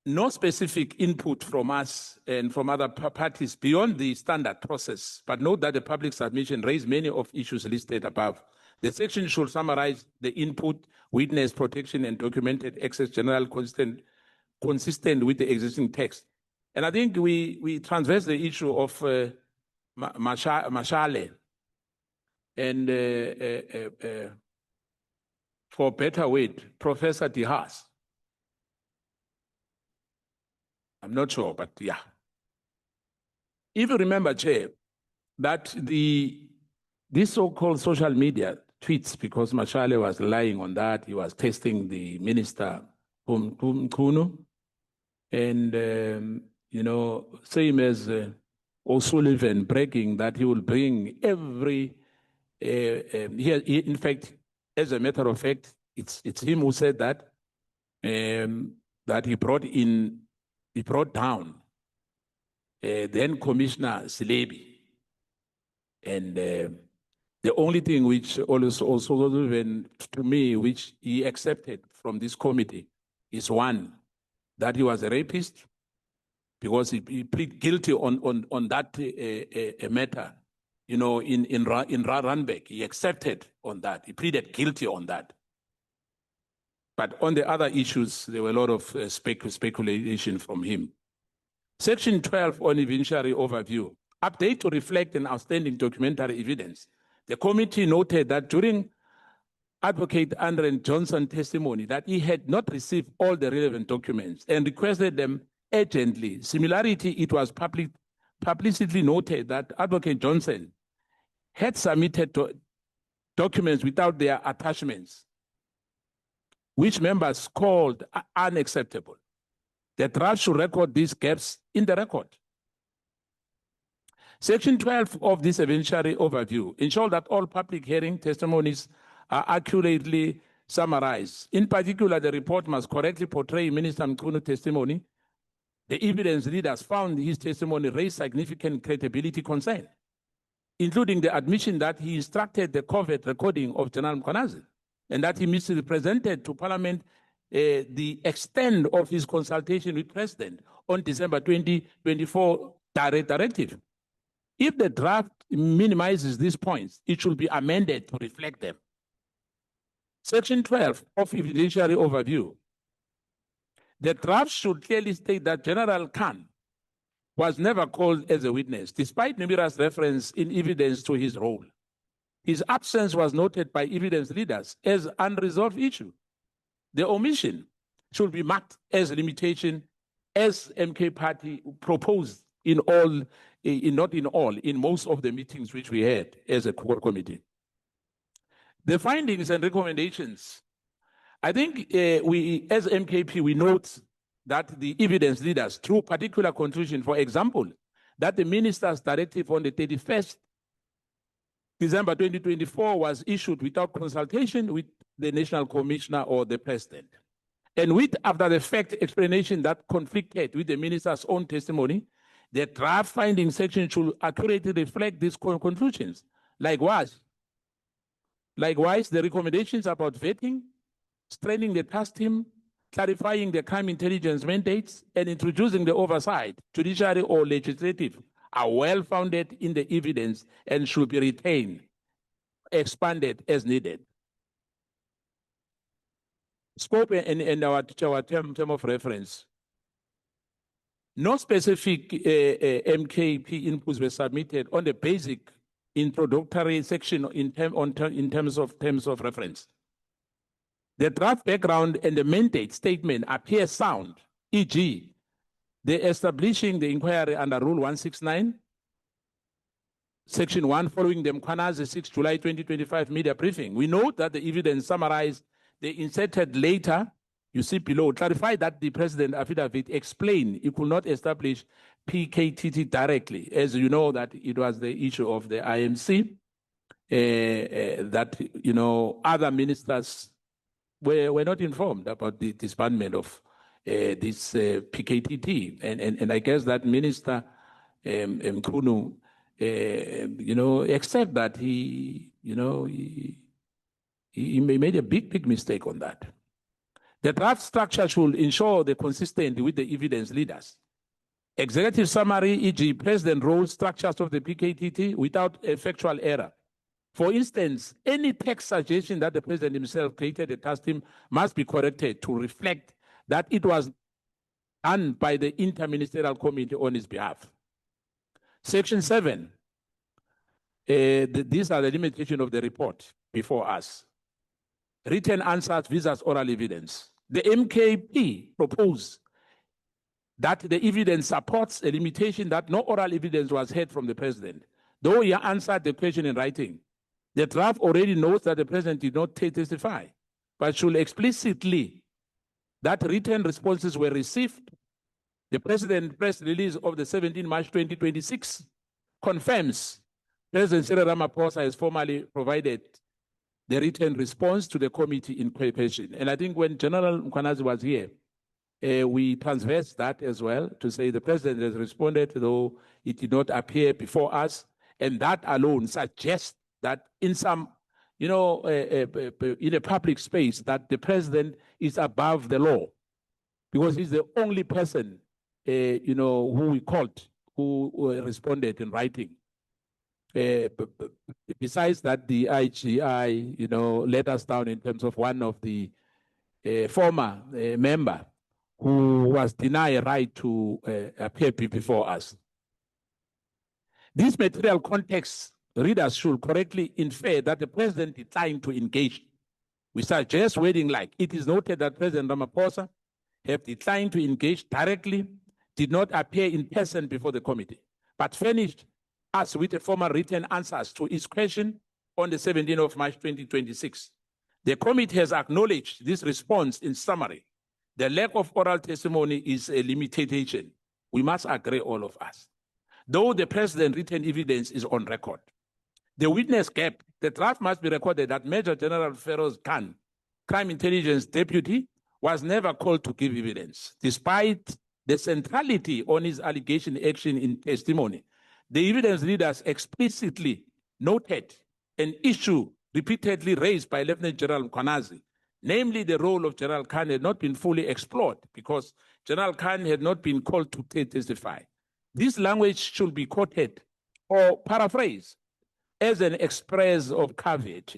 no specific input from us and from other parties beyond the standard process, but note that the public submission raised many of issues listed above. The section should summarize the input, witness protection, and documented access general consistent with the existing text. And I think we transverse the issue of Mashale and for better word, Professor Dihas. I'm not sure, but yeah. If you remember, Chair, that this so-called social media tweets, because Mashale was lying on that, he was testing the minister, Mkunu, and, you know, same as O'Sullivan bragging that he will bring every, in fact, as a matter of fact, it's him who said that, that he brought down then Commissioner Silebi. And the only thing which also even to me, which he accepted from this committee is one, that he was a rapist, because he pleaded guilty on that matter, you know, in Randburg. He accepted on that. He pleaded guilty on that. But on the other issues, there were a lot of speculation from him. Section 12 on evidentiary overview. Update to reflect an outstanding documentary evidence. The committee noted that during Advocate Andre Johnson's testimony that he had not received all the relevant documents and requested them urgently. Similarly, it was publicly noted that Advocate Johnson had submitted documents without their attachments, which members called unacceptable. The draft should record these gaps in the record. Section 12 of this evidentiary overview ensure that all public hearing testimonies are accurately summarized. In particular, the report must correctly portray Minister Mkunu's testimony. The evidence leaders found his testimony raised significant credibility concern, including the admission that he instructed the covert recording of General Mkwanazi and that he misrepresented to Parliament the extent of his consultation with President on December 2024 directive. If the draft minimizes these points, it should be amended to reflect them. Section 12 of evidentiary overview. The draft should clearly state that General Khan was never called as a witness, despite numerous references in evidence to his role. His absence was noted by evidence leaders as unresolved issue. The omission should be marked as limitation, as MK Party proposed in most of the meetings which we had as a core committee. The findings and recommendations. I think we, as MKP, we note that the evidence leaders drew particular conclusion, for example, that the minister's directive on the 31st December 2024 was issued without consultation with the National Commissioner or the President. And with after the fact explanation that conflicted with the minister's own testimony, the draft finding section should accurately reflect these conclusions. Likewise, the recommendations about vetting, strengthening the task team, clarifying the crime intelligence mandates, and introducing the oversight, judiciary or legislative, are well-founded in the evidence and should be retained, expanded as needed. Scope and our term of reference. No specific MKP inputs were submitted on the basic introductory section in terms of reference. The draft background and the mandate statement appear sound, e.g., the establishing the inquiry under Rule 169, Section 1, following the Mkwanazi 6 July 2025 media briefing. We note that the evidence summarized, they inserted later, you see below, clarify that the President affidavit explained it could not establish PKTT directly. As you know, that it was the issue of the IMC, that, you know, other ministers were not informed about the disbandment of this PKTT. And I guess that Minister Mkunu, you know, except that he made a big mistake on that. The draft structure should ensure the consistency with the evidence leaders. Executive summary, e.g., President roles, structures of the PKTT without a factual error. For instance, any text suggestion that the President himself created a task team must be corrected to reflect that it was done by the Interministerial Committee on his behalf. Section 7, these are the limitations of the report before us. Written answers versus oral evidence. The MKP proposed that the evidence supports a limitation that no oral evidence was heard from the President, though he answered the question in writing. The draft already notes that the President did not testify, but should explicitly that written responses were received. The President press release of the 17 March 2026 confirms President Cyril Ramaphosa has formally provided the written response to the committee in question. And I think when General Mkwanazi was here, we transversed that as well to say the President has responded, though it did not appear before us. And that alone suggests that in some, you know, in a public space, that the President is above the law because he's the only person, you know, who we called, who responded in writing. Besides that, the IGI, you know, let us down in terms of one of the former member who was denied a right to appear before us. This material context, readers should correctly infer that the President declined to engage. We suggest wording like, it is noted that President Ramaphosa have declined to engage directly, did not appear in person before the committee, but furnished us with a formal written answers to his question on the 17th of March 2026. The committee has acknowledged this response in summary. The lack of oral testimony is a limitation. We must agree, all of us. Though the President's written evidence is on record. The witness gap, the draft must be recorded that Major General Referals Khan, Crime Intelligence Deputy, was never called to give evidence, despite the centrality on his allegation action in testimony. The evidence leaders explicitly noted an issue repeatedly raised by Lieutenant General Mkwanazi, namely the role of General Khan had not been fully explored because General Khan had not been called to testify. This language should be quoted or paraphrased as an express of caveat.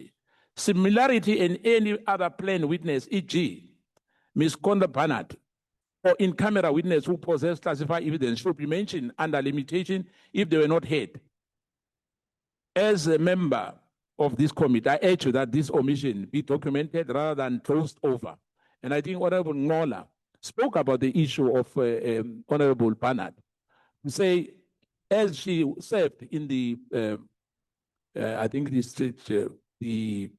Similarity in any other plain witness, e.g., Ms. Konda Barnard, or in-camera witness who possess classified evidence should be mentioned under limitation if they were not heard. As a member of this committee, I urge you that this omission be documented rather than closed over. And I think Honorable Ngola spoke about the issue of Honorable Barnard. To say, as she served in the, I think the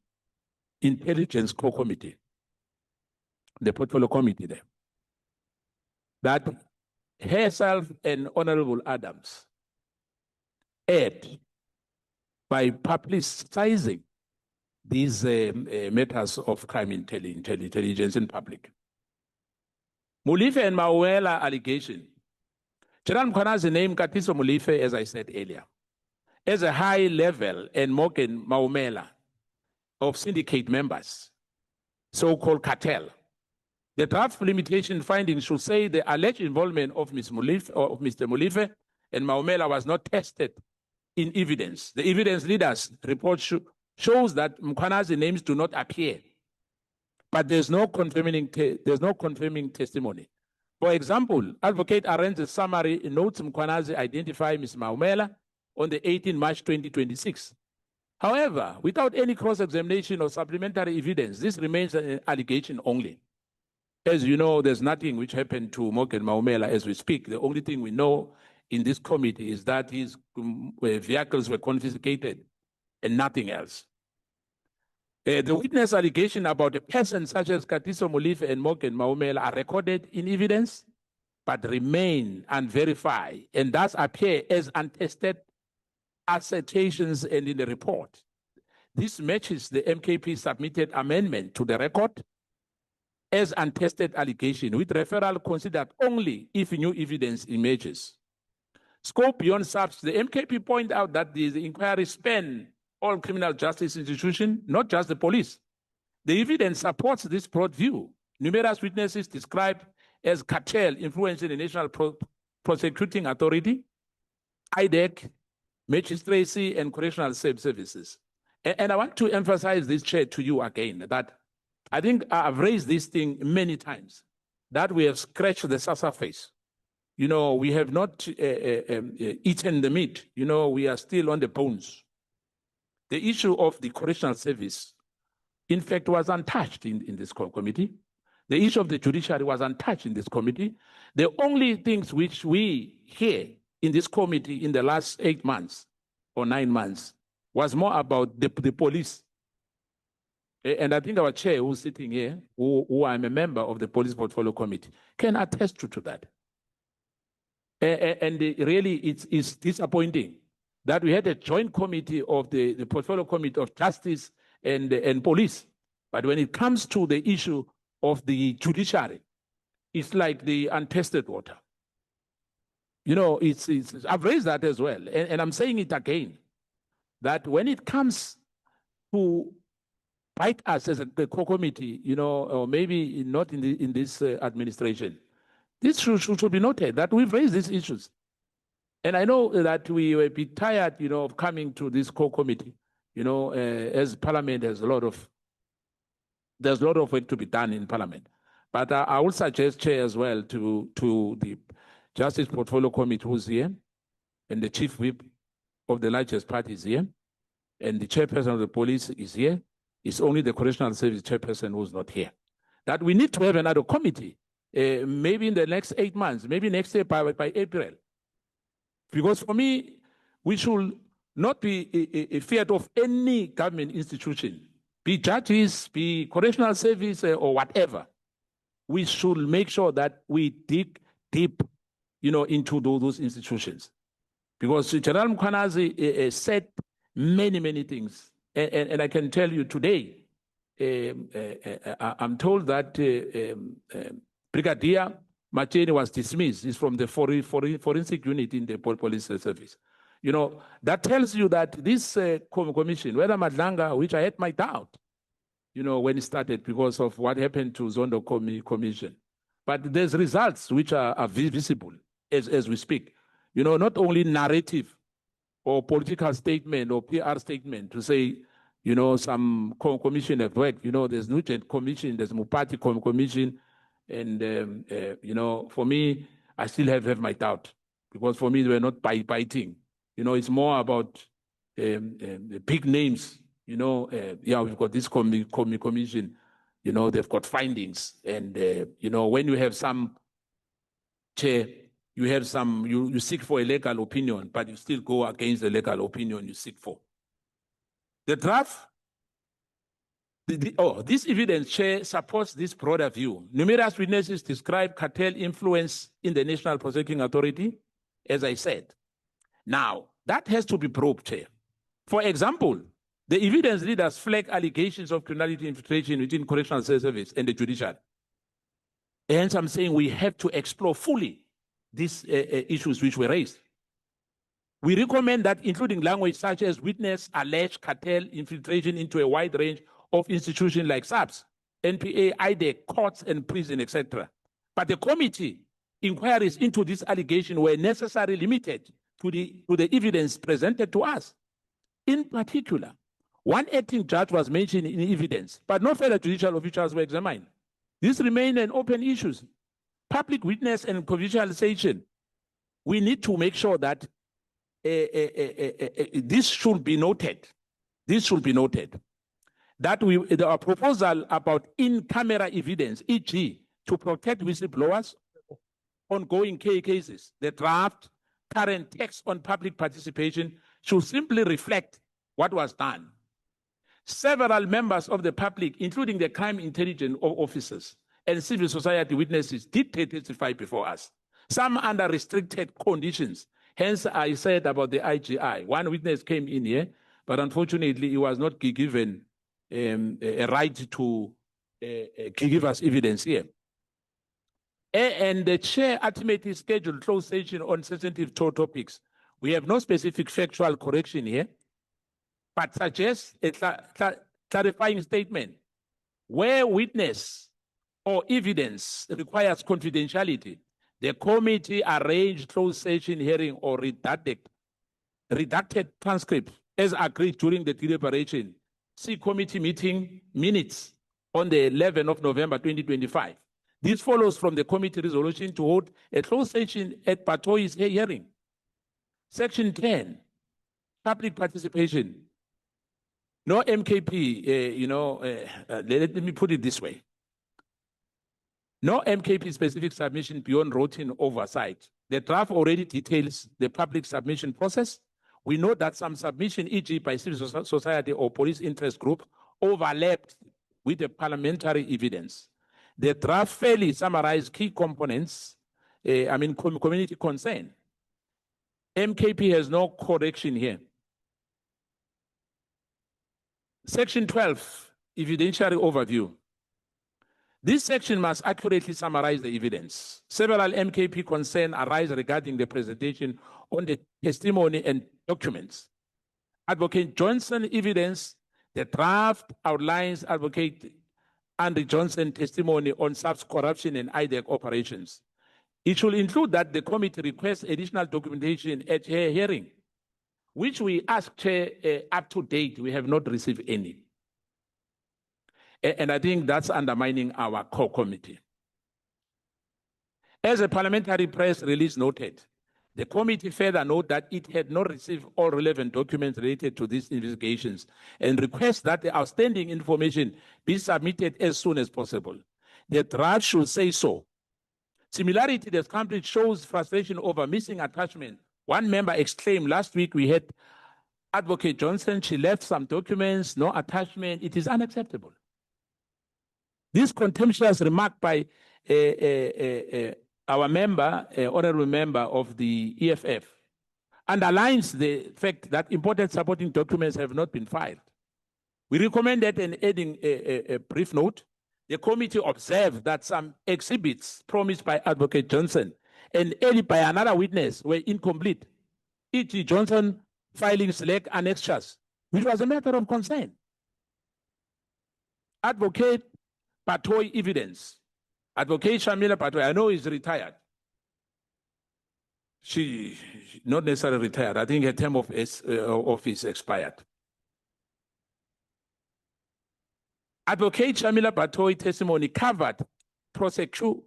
Intelligence Core Committee, the Portfolio Committee there, that herself and Honorable Adams aired by publicizing these matters of crime intelligence in public. Molefe and Mawela allegation. General Mkwanazi named Katiso Molefe, as I said earlier, as a high level and Morgan Maumela of syndicate members, so-called cartel. The draft limitation findings should say the alleged involvement of Ms. Molefe, or of Mr. Molefe and Maumela was not tested in evidence. The evidence leaders report shows that Mkwanazi names do not appear, but there's no confirming testimony. For example, Advocate Arend's summary notes Mkwanazi identified Ms. Maumela on the 18 March 2026. However, without any cross-examination or supplementary evidence, this remains an allegation only. As you know, there's nothing which happened to Morgan Maumela as we speak. The only thing we know in this committee is that his vehicles were confiscated and nothing else. The witness allegation about a person such as Katiso Molefe and Morgan Maumela are recorded in evidence, but remain unverified and thus appear as untested assertions and in the report. This matches the MKP submitted amendment to the record as untested allegation, with referral considered only if new evidence emerges. Scope beyond such, the MKP point out that the inquiry span all criminal justice institutions, not just the police. The evidence supports this broad view. Numerous witnesses described as cartel influencing the National Prosecuting Authority, IDEC, magistracy, and correctional services. And I want to emphasize this, Chair, to you again, that I think I've raised this thing many times, that we have scratched the surface. You know, we have not eaten the meat. You know, we are still on the bones. The issue of the correctional service, in fact, was untouched in this committee. The issue of the judiciary was untouched in this committee. The only things which we hear in this committee in the last 8 months or 9 months was more about the police. And I think our chair, who's sitting here, who I'm a member of the Police Portfolio Committee, can attest to that. And really, it's disappointing that we had a joint committee of the Portfolio Committee of Justice and Police. But when it comes to the issue of the judiciary, it's like the untested water. You know, I've raised that as well. And I'm saying it again, that when it comes to bite us as a committee, you know, or maybe not in this administration, this should be noted that we've raised these issues. And I know that we will be tired, you know, of coming to this core committee. You know, as Parliament, there's a lot of work to be done in Parliament. But I would suggest, Chair, as well, to the Justice Portfolio Committee who's here, and the Chief Whip of the largest party is here, and the Chairperson of the Police is here. It's only the Correctional Service Chairperson who's not here. That we need to have another committee, maybe in the next 8 months, maybe next year by April. Because for me, we should not be feared of any government institution, be judges, be correctional service, or whatever. We should make sure that we dig deep, you know, into those institutions. Because General Mkwanazi said many things. And I can tell you today, I'm told that Brigadier Macheni was dismissed. He's from the forensic unit in the police service. You know, that tells you that this commission, whether Madlanga, which I had my doubt, you know, when it started because of what happened to Zondo Commission. But there's results which are visible as we speak. You know, not only narrative or political statement or PR statement to say, you know, some commission have worked. You know, there's Nugent Commission, there's Mupati Commission, and, you know, for me, I still have my doubt because for me, they were not biting. You know, it's more about the big names. You know, yeah, we've got this commission, you know, they've got findings. And, you know, when you have some chair, you have some, you seek for a legal opinion, but you still go against the legal opinion you seek for. The draft, this evidence, Chair, supports this broader view. Numerous witnesses describe cartel influence in the National Prosecuting Authority, as I said. Now, that has to be probed, Chair. For example, the evidence leaders flag allegations of criminality infiltration within correctional service and the judiciary. Hence, I'm saying we have to explore fully these issues which were raised. We recommend that including language such as witness alleged cartel infiltration into a wide range of institutions like SAPS, NPA, IDEC, courts and prison, etc. But the committee inquiries into this allegation were necessarily limited to the evidence presented to us. In particular, one acting judge was mentioned in evidence, but no further judicial officials were examined. This remained an open issue. Public witness and confidentialization. We need to make sure that this should be noted. This should be noted. That our proposal about in-camera evidence, e.g., to protect whistleblowers, ongoing cases, the draft, current text on public participation should simply reflect what was done. Several members of the public, including the crime intelligence officers and civil society witnesses, did testify before us, some under restricted conditions. Hence, I said about the IGI. One witness came in here, but unfortunately, he was not given a right to give us evidence here. And the chair ultimately scheduled closed session on sensitive topics. We have no specific factual correction here, but suggests a clarifying statement. Where witness or evidence requires confidentiality, the committee arranged closed session hearing or redacted transcript as agreed during the deliberation. See committee meeting minutes on the 11th of November 2025. This follows from the committee resolution to hold a closed session at Patoy's hearing. Section 10, public participation. No MKP, let me put it this way. No MKP specific submission beyond routine oversight. The draft already details the public submission process. We know that some submission, e.g. by civil society or police interest group, overlapped with the parliamentary evidence. The draft fairly summarized key components, community concern. MKP has no correction here. Section 12, evidentiary overview. This section must accurately summarize the evidence. Several MKP concerns arise regarding the presentation on the testimony and documents. Advocate Johnson evidence, the draft outlines Advocate Andrew Johnson testimony on SAPS corruption and IDEC operations. It should include that the committee requests additional documentation at her hearing, which we asked her up to date. We have not received any. And I think that's undermining our core committee. As a parliamentary press release noted, the committee further noted that it had not received all relevant documents related to these investigations and requests that the outstanding information be submitted as soon as possible. The draft should say so. Similarity, the company shows frustration over missing attachment. One member exclaimed last week we had Advocate Johnson, she left some documents, no attachment. It is unacceptable. This contemptuous remark by our member, honorable member of the EFF, underlines the fact that important supporting documents have not been filed. We recommend that in adding a brief note, the committee observed that some exhibits promised by Advocate Johnson and added by another witness were incomplete, e.g. Johnson filing select annexures, which was a matter of concern. Advocate Patoy evidence. Advocate Shamila Patoy, I know he's retired. She not necessarily retired. I think her term of office expired. Advocate Shamila Patoy testimony covered prosecutorial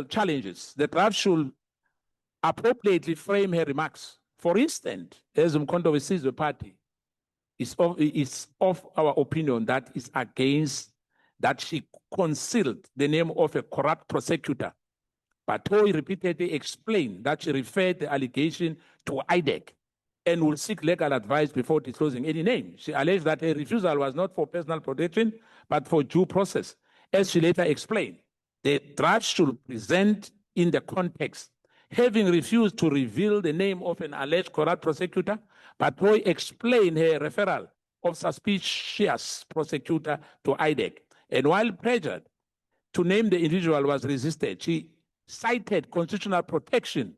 challenges. The draft should appropriately frame her remarks. For instance, as Mkwanazi sees the party, is of our opinion that is against that she concealed the name of a corrupt prosecutor. Patoy repeatedly explained that she referred the allegation to IDEC and will seek legal advice before disclosing any name. She alleged that her refusal was not for personal protection, but for due process. As she later explained, the draft should present in the context Having refused to reveal the name of an alleged corrupt prosecutor, Patoy explained her referral of suspicious prosecutor to IDEC. And while pressured to name the individual was resisted, she cited constitutional protection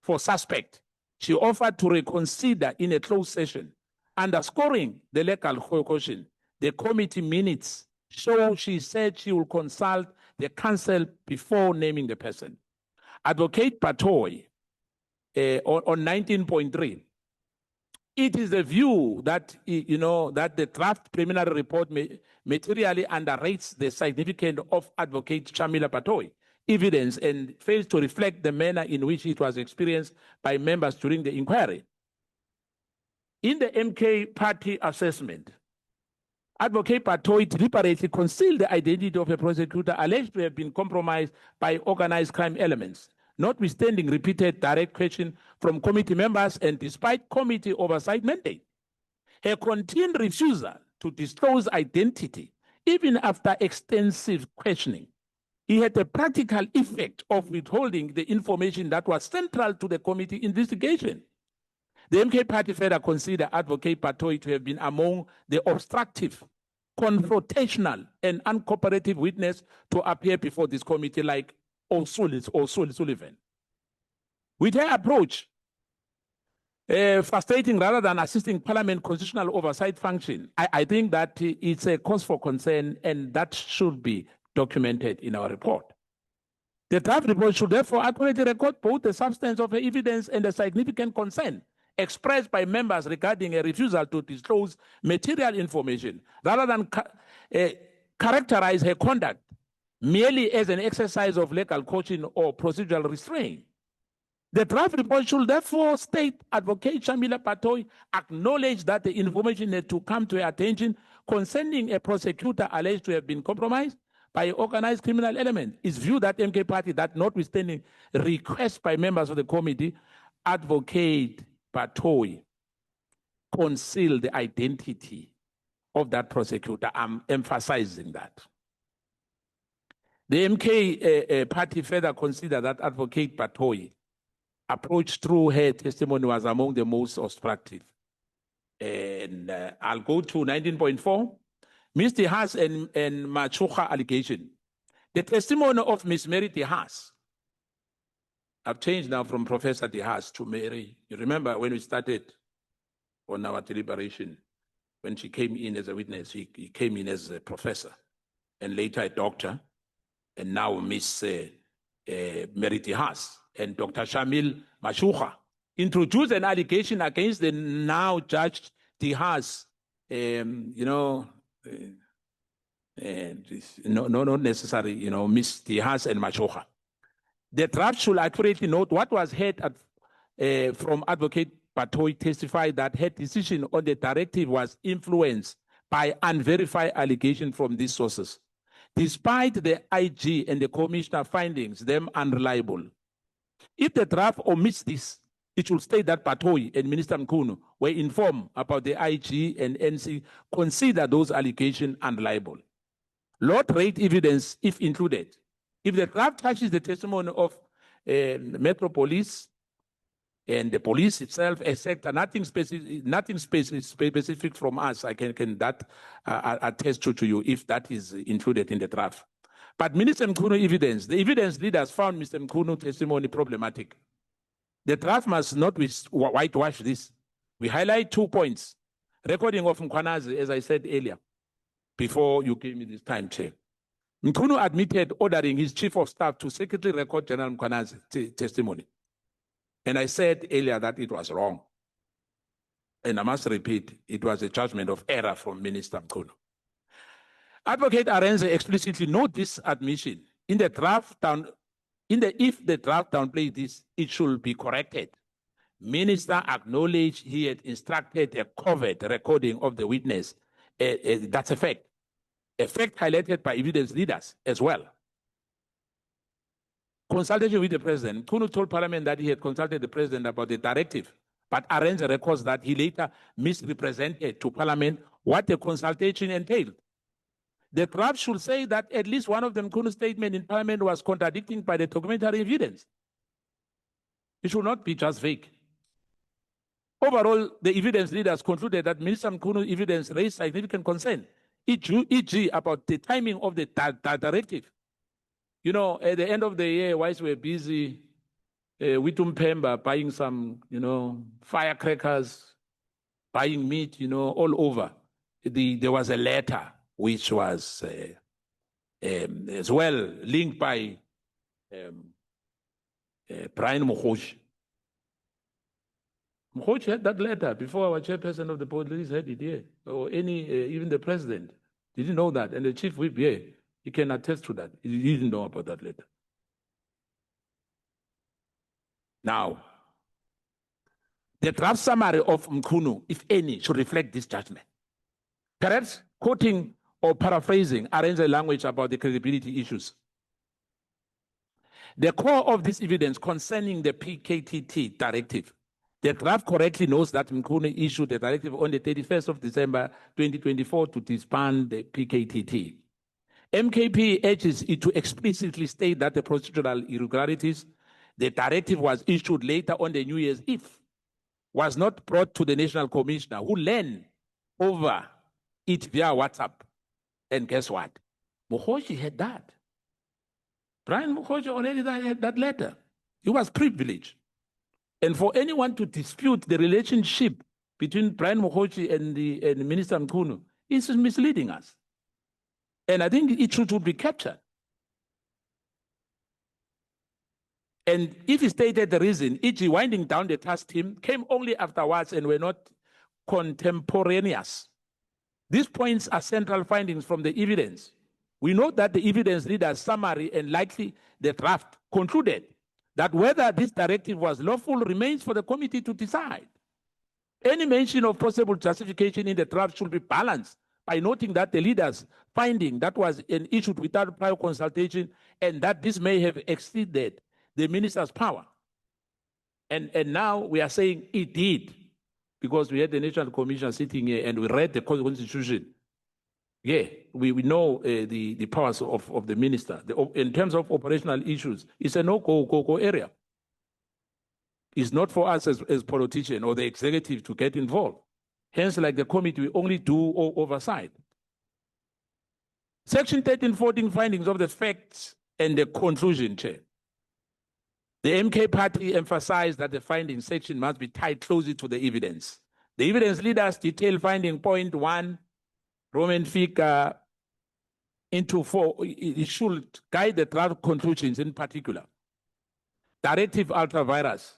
for suspect. She offered to reconsider in a closed session, underscoring the legal caution. The committee minutes show she said she will consult the council before naming the person. Advocate Patoy on 19.3. It is the view that, that the draft preliminary report materially underrates the significance of Advocate Shamila Patoy evidence and fails to reflect the manner in which it was experienced by members during the inquiry. In the MK party assessment, Advocate Patoy deliberately concealed the identity of a prosecutor alleged to have been compromised by organized crime elements, notwithstanding repeated direct questions from committee members and despite committee oversight mandate. Her continued refusal to disclose identity, even after extensive questioning, it had a practical effect of withholding the information that was central to the committee investigation. The MK party further considered Advocate Patoy to have been among the obstructive, confrontational, and uncooperative witness to appear before this committee like Sullivan. With her approach, frustrating rather than assisting Parliament constitutional oversight function, I think that it's a cause for concern and that should be documented in our report. The draft report should therefore accurately record both the substance of the evidence and the significant concern expressed by members regarding a refusal to disclose material information, rather than characterize her conduct merely as an exercise of legal coaching or procedural restraint. The draft report should therefore state Advocate Shamila Patoy acknowledged that the information had to come to her attention concerning a prosecutor alleged to have been compromised by organized criminal element. It's viewed that MK party that notwithstanding requests by members of the committee, Advocate Patoy concealed the identity of that prosecutor. I'm emphasizing that. The MK party further considered that Advocate Patoy approach through her testimony was among the most obstructive. And I'll go to 19.4. Ms. Tihas and Machucha allegation. The testimony of Ms. Mary Tihas, I've changed now from Professor Tihas to Mary. You remember when we started on our deliberation, when she came in as a witness, she came in as a professor and later a doctor, and now Ms. Mary Tihas and Dr. Shamil Machucha introduced an allegation against the now judged Tihas, not necessarily, Ms. Tihas and Machucha. The draft should accurately note what was heard from Advocate Patoy testified that her decision on the directive was influenced by unverified allegations from these sources. Despite the IG and the commissioner findings them unreliable. If the draft omits this, it should state that Patoy and Minister Mkwanazi were informed about the IG and NC consider those allegations unreliable. Lot rate evidence, if included. If the draft touches the testimony of Metro Police and the police itself, etc., nothing specific from us, I can that attest to you if that is included in the draft. But Minister Mkwanazi evidence, the evidence leaders found Mr. Mkwanazi testimony problematic. The draft must not whitewash this. We highlight 2 points. Recording of Mkwanazi, as I said earlier, before you gave me this time, Chair. Mkwanazi admitted ordering his chief of staff to secretly record General Mkwanazi's testimony. And I said earlier that it was wrong. And I must repeat, it was a judgment of error from Minister Mkwanazi. Advocate Arenze explicitly noted this admission. If the draft downplays this, it should be corrected. Minister acknowledged he had instructed a covert recording of the witness. That's a fact. A fact highlighted by evidence leaders as well. Consultation with the president. Mkwanazi told Parliament that he had consulted the president about the directive, but Arenze records that he later misrepresented to Parliament what the consultation entailed. The draft should say that at least one of the Mkwanazi statements in Parliament was contradicting by the documentary evidence. It should not be just vague. Overall, the evidence leaders concluded that Minister Mkunu's evidence raised significant concern, e.g. about the timing of the directive. You know, at the end of the year, whilst we're busy with Umpemba buying some, firecrackers, buying meat, all over, there was a letter which was as well linked by Brian Mokhoshi. Mokhoshi had that letter before our chairperson of the police had it here, or even the president. Didn't know that, and the chief whip here, he can attest to that. He didn't know about that letter. Now, the draft summary of Mkunu, if any, should reflect this judgment. Perhaps quoting or paraphrasing arrange a language about the credibility issues. The core of this evidence concerning the PKTT directive, the draft correctly notes that Mkunu issued the directive on the 31st of December 2024 to disband the PKTT. MKP urges it to explicitly state that the procedural irregularities, the directive was issued later on the New Year's Eve, was not brought to the National Commissioner, who learned over it via WhatsApp. And guess what? Mokhoshi had that. Brian Mokhoshi already had that letter. He was privileged. And for anyone to dispute the relationship between Brian Mokhoshi and Minister Mkunu is misleading us. And I think it should be captured. And if he stated the reason, e.g. winding down the task team, came only afterwards and were not contemporaneous. These points are central findings from the evidence. We note that the evidence leader's summary and likely the draft concluded that whether this directive was lawful remains for the committee to decide. Any mention of possible justification in the draft should be balanced by noting that the leader's finding that was issued without prior consultation and that this may have exceeded the minister's power. And now we are saying it did, because we had the National Commission sitting here and we read the Constitution. Yeah, we know the powers of the minister. In terms of operational issues, it's a no-go area. It's not for us as politicians or the executive to get involved. Hence, like the committee, we only do oversight. Section 1314 findings of the facts and the conclusion, Chair. The MK party emphasized that the finding section must be tied closely to the evidence. The evidence leaders detail finding point 1, Roman figure into 4. It should guide the draft conclusions in particular. Directive ultravirus.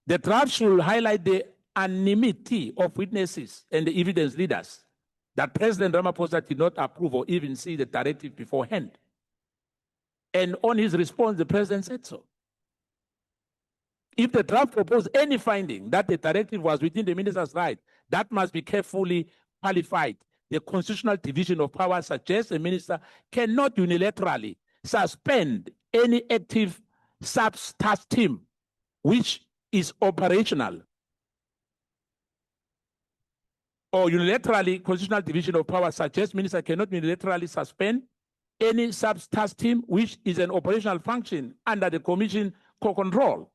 The draft should highlight the anonymity of witnesses and the evidence leaders, that President Ramaphosa did not approve or even see the directive beforehand. And on his response, the president said so. If the draft proposed any finding that the directive was within the minister's right, that must be carefully qualified. The constitutional division of power suggests a minister cannot unilaterally suspend any active sub-task team which is operational, or unilaterally, constitutional division of power suggests minister cannot unilaterally suspend any sub-task team which is an operational function under the commission co-control.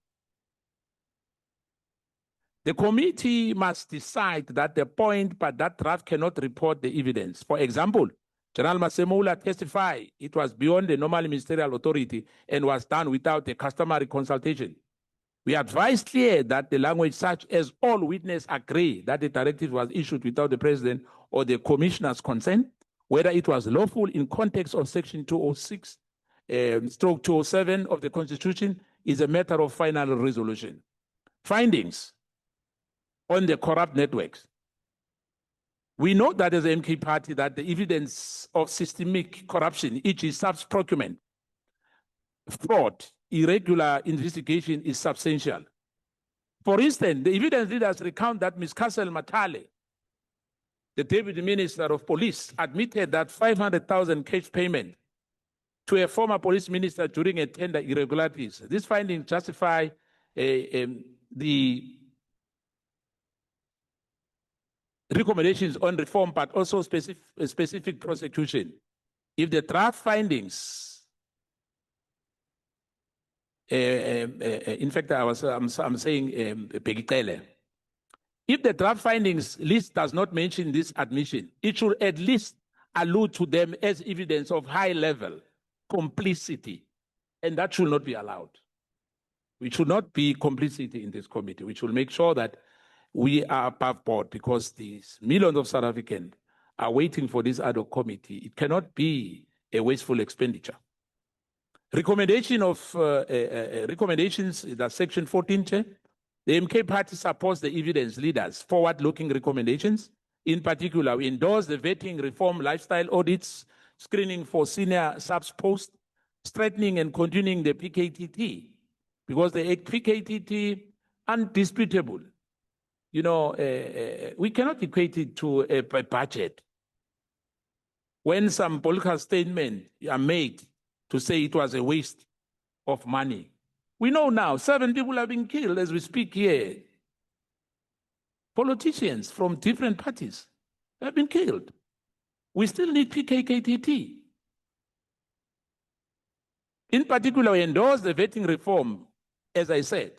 The committee must decide that the point, but that draft cannot report the evidence. For example, General Masemola testified it was beyond the normal ministerial authority and was done without the customary consultation. We advised clear that the language such as all witnesses agree that the directive was issued without the president or the commissioner's consent, whether it was lawful in context of section 206/207 of the Constitution, is a matter of final resolution. Findings on the corrupt networks. We know that as an MK party that the evidence of systemic corruption, e.g. sub-procurement, fraud, irregular investigation is substantial. For instance, the evidence leaders recount that Ms. Kassel Matale, the Deputy Minister of Police, admitted that 500,000 cash payment to a former police minister during a tender irregularities. This finding justify the recommendations on reform, but also specific prosecution. If the draft findings in fact, I'm saying Pegitele. If the draft findings list does not mention this admission, it should at least allude to them as evidence of high level complicity, and that should not be allowed. We should not be complicity in this committee. We should make sure that we are above board, because these millions of South Africans are waiting for this ad hoc committee. It cannot be a wasteful expenditure. Recommendation of recommendations, that's section 14, Chair. The MK party supports the evidence leaders' forward-looking recommendations. In particular, we endorse the vetting reform, lifestyle audits, screening for senior subs posts, strengthening and continuing the PKTT, because the PKTT, undisputable. You know, we cannot equate it to a budget. When some political statements are made to say it was a waste of money, we know now 7 people have been killed as we speak here. Politicians from different parties have been killed. We still need PKKTT. In particular, we endorse the vetting reform, as I said,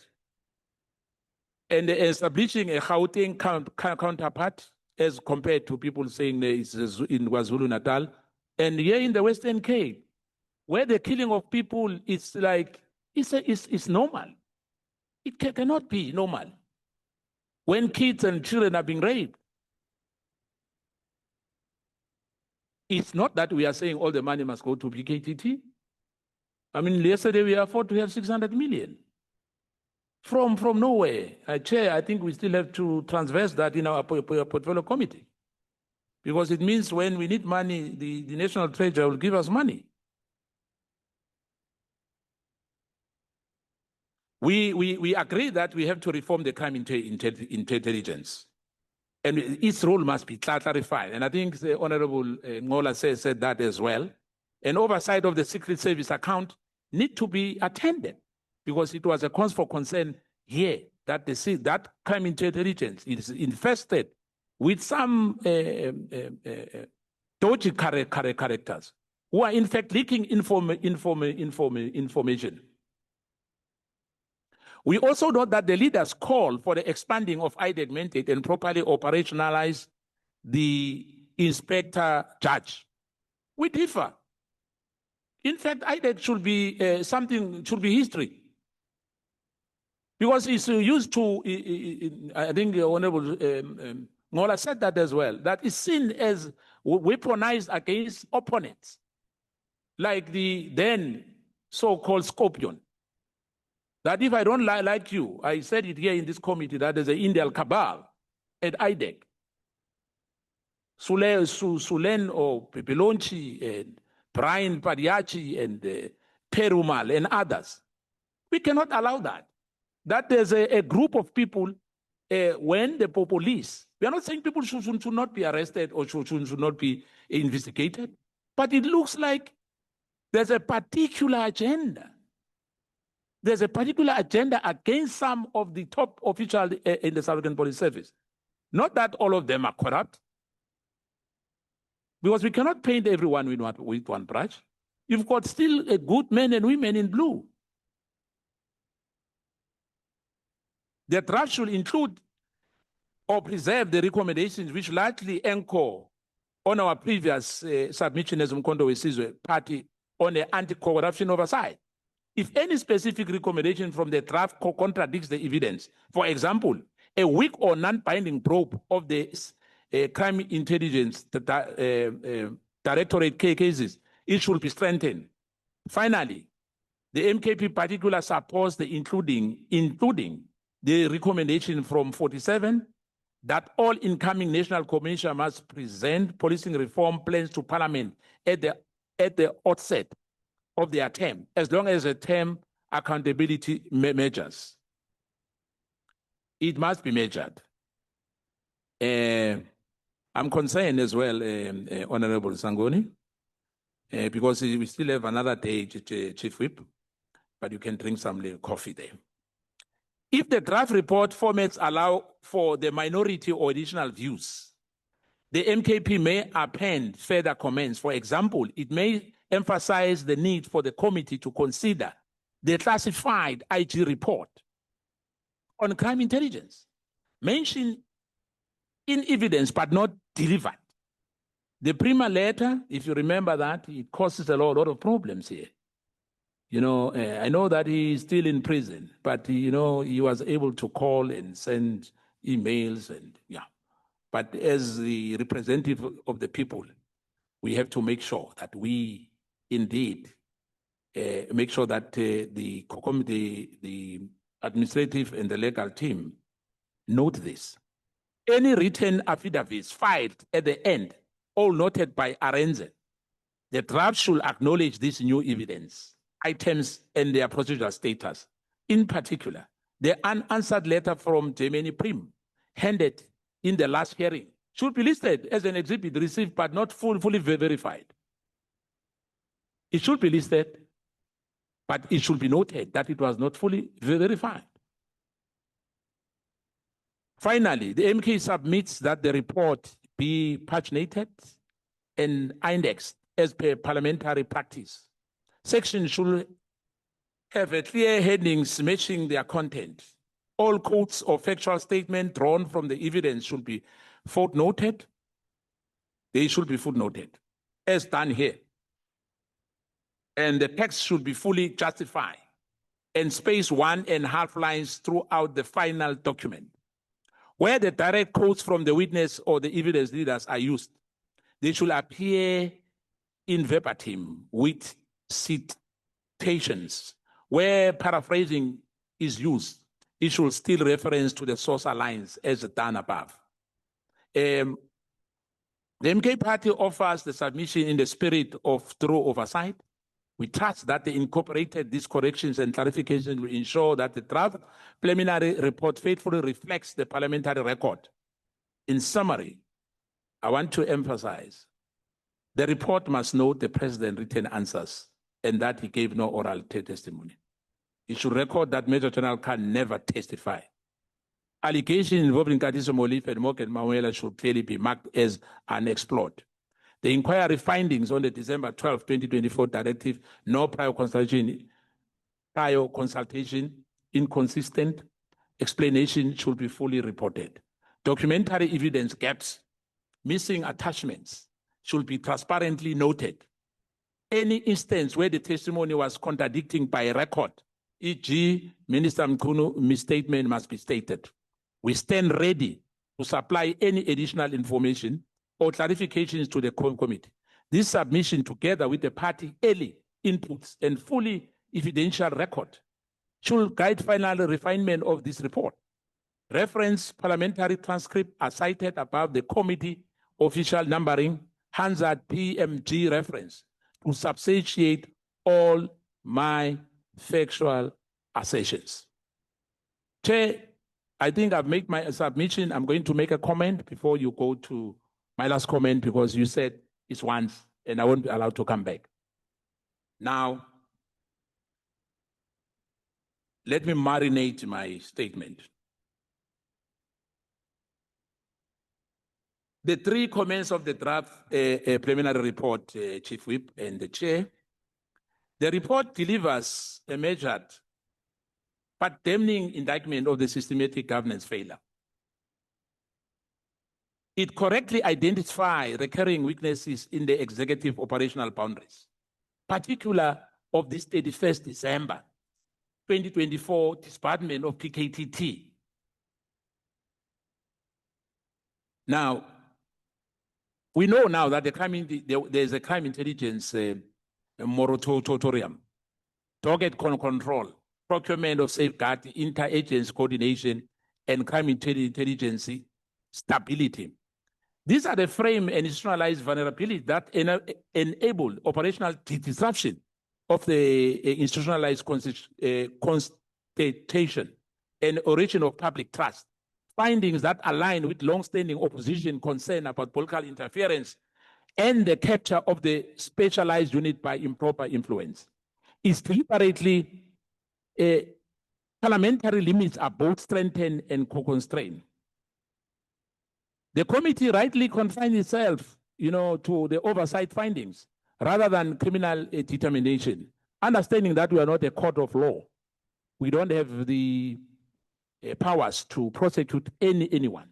and establishing a Gauteng counterpart as compared to people saying it's in KwaZulu-Natal. And here in the Western Cape, where the killing of people is like, it's normal. It cannot be normal. When kids and children are being raped, it's not that we are saying all the money must go to PKTT. I mean, yesterday we afford to have 600 million from nowhere. Chair, I think we still have to transverse that in our portfolio committee, because it means when we need money, the National Treasury will give us money. We agree that we have to reform the crime intelligence, and its role must be clarified. And I think the Honorable Ngola said that as well. And oversight of the Secret Service account need to be attended, because it was a cause for concern here that that crime intelligence is infested with some dodgy characters who are in fact leaking information. We also note that the leaders call for the expanding of IDEC mandate and properly operationalize the inspector judge. We differ. In fact, IDEC should be should be history. Because it's used to, I think the Honorable Ngola said that as well, that is seen as weaponized against opponents, like the then so-called Scorpion. That if I don't like you, I said it here in this committee, that there's an Indian cabal at IDEC. Sulen or Pepelonchi and Brian Padiachi and Perumal and others. We cannot allow that. That there's a group of people, when the police, we are not saying people should not be arrested or should not be investigated, but it looks like there's a particular agenda. There's a particular agenda against some of the top officials in the South African Police Service. Not that all of them are corrupt, because we cannot paint everyone with one brush. You've got still good men and women in blue. The draft should include or preserve the recommendations which largely anchor on our previous submission as Mkondo Wesizwe party on the anti-corruption oversight. If any specific recommendation from the draft contradicts the evidence, for example, a weak or non-binding probe of the crime intelligence directorate cases, it should be strengthened. Finally, the MKP particular supports the including the recommendation from 47 that all incoming national commissioners must present policing reform plans to Parliament at the outset of their term, as long as the term accountability measures. It must be measured. I'm concerned as well, Honorable Sangoni, because we still have another day, Chief Whip, but you can drink some coffee there. If the draft report formats allow for the minority or additional views, the MKP may append further comments. For example, it may emphasize the need for the committee to consider the classified IG report on crime intelligence, mentioned in evidence but not delivered. The Prima letter, if you remember that, it causes a lot of problems here. You know, I know that he is still in prison, but you know, he was able to call and send emails and yeah. But as the representative of the people, we have to make sure that we indeed make sure that the administrative and the legal team note this. Any written affidavits filed at the end, all noted by Arenze, the draft should acknowledge this new evidence, items, and their procedural status. In particular, the unanswered letter from Gemini Prim, handed in the last hearing, should be listed as an exhibit received but not fully verified. It should be listed, but it should be noted that it was not fully verified. Finally, the MK submits that the report be paginated and indexed as per parliamentary practice. Sections should have a clear headings matching their content. All quotes or factual statements drawn from the evidence should be footnoted. They should be footnoted, as done here. And the text should be fully justified and space 1.5 lines throughout the final document. Where the direct quotes from the witness or the evidence leaders are used, they should appear in verbatim with citations. Where paraphrasing is used, it should still reference to the source lines as done above. The MK party offers the submission in the spirit of thorough oversight. We trust that the incorporated these corrections and clarifications will ensure that the draft preliminary report faithfully reflects the parliamentary record. In summary, I want to emphasize the report must note the president's written answers and that he gave no oral testimony. It should record that Major General Khan never testified. Allegations involving Katiso Molif and Morgan Mawela should clearly be marked as unexplored. The inquiry findings on the December 12, 2024 directive, no prior consultation, inconsistent explanation should be fully reported. Documentary evidence gaps, missing attachments should be transparently noted. Any instance where the testimony was contradicting by record, e.g. Minister Mkunu misstatement must be stated. We stand ready to supply any additional information or clarifications to the committee. This submission, together with the party early inputs and fully evidential record, should guide final refinement of this report. Reference parliamentary transcripts are cited above the committee official numbering, Hansard PMG reference, to substantiate all my factual assertions. Chair, I think I've made my submission. I'm going to make a comment before you go to my last comment, because you said it's once and I won't be allowed to come back. Now, let me marinate my statement. The three comments of the draft preliminary report, Chief Whip and the Chair. The report delivers a measured but damning indictment of the systematic governance failure. It correctly identifies recurring weaknesses in the executive operational boundaries, particularly of this 31st December 2024 disbandment of PKTT. Now, we know now that there's a crime intelligence moratorium, target control, procurement of safeguard, interagency coordination, and crime intelligence stability. These are the frame and institutionalized vulnerabilities that enable operational disruption of the institutionalized constitution and origin of public trust. Findings that align with long-standing opposition concern about political interference and the capture of the specialized unit by improper influence. Is deliberately parliamentary limits are both strengthened and co-constrained. The committee rightly confines itself, to the oversight findings rather than criminal determination. understanding that we are not a court of law, we don't have the powers to prosecute anyone.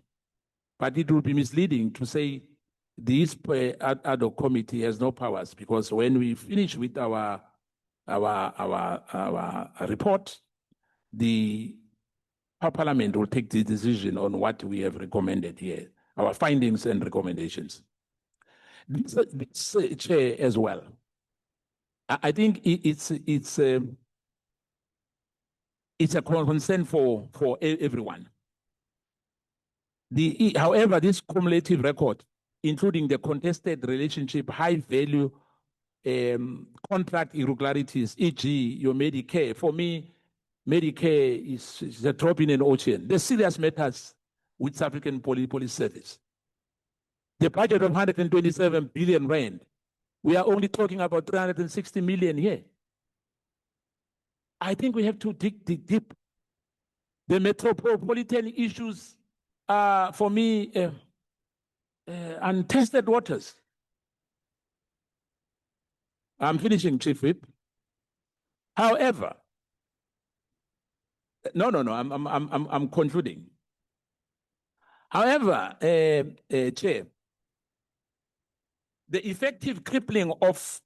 But it would be misleading to say this ad hoc committee has no powers, because when we finish with our report, the Parliament will take the decision on what we have recommended here, our findings and recommendations. This chair as well. I think it's a concern for everyone. However, this cumulative record, including the contested relationship, high value contract irregularities, e.g., your Medicare, for me, Medicare is a drop in an ocean. The serious matters with South African Police Service. The budget of 127 billion rand, we are only talking about 360 million here. I think we have to dig deep. The metropolitan issues are, for me, untested waters. I'm finishing, Chief Whip. However, I'm concluding. However, Chair, the effective crippling of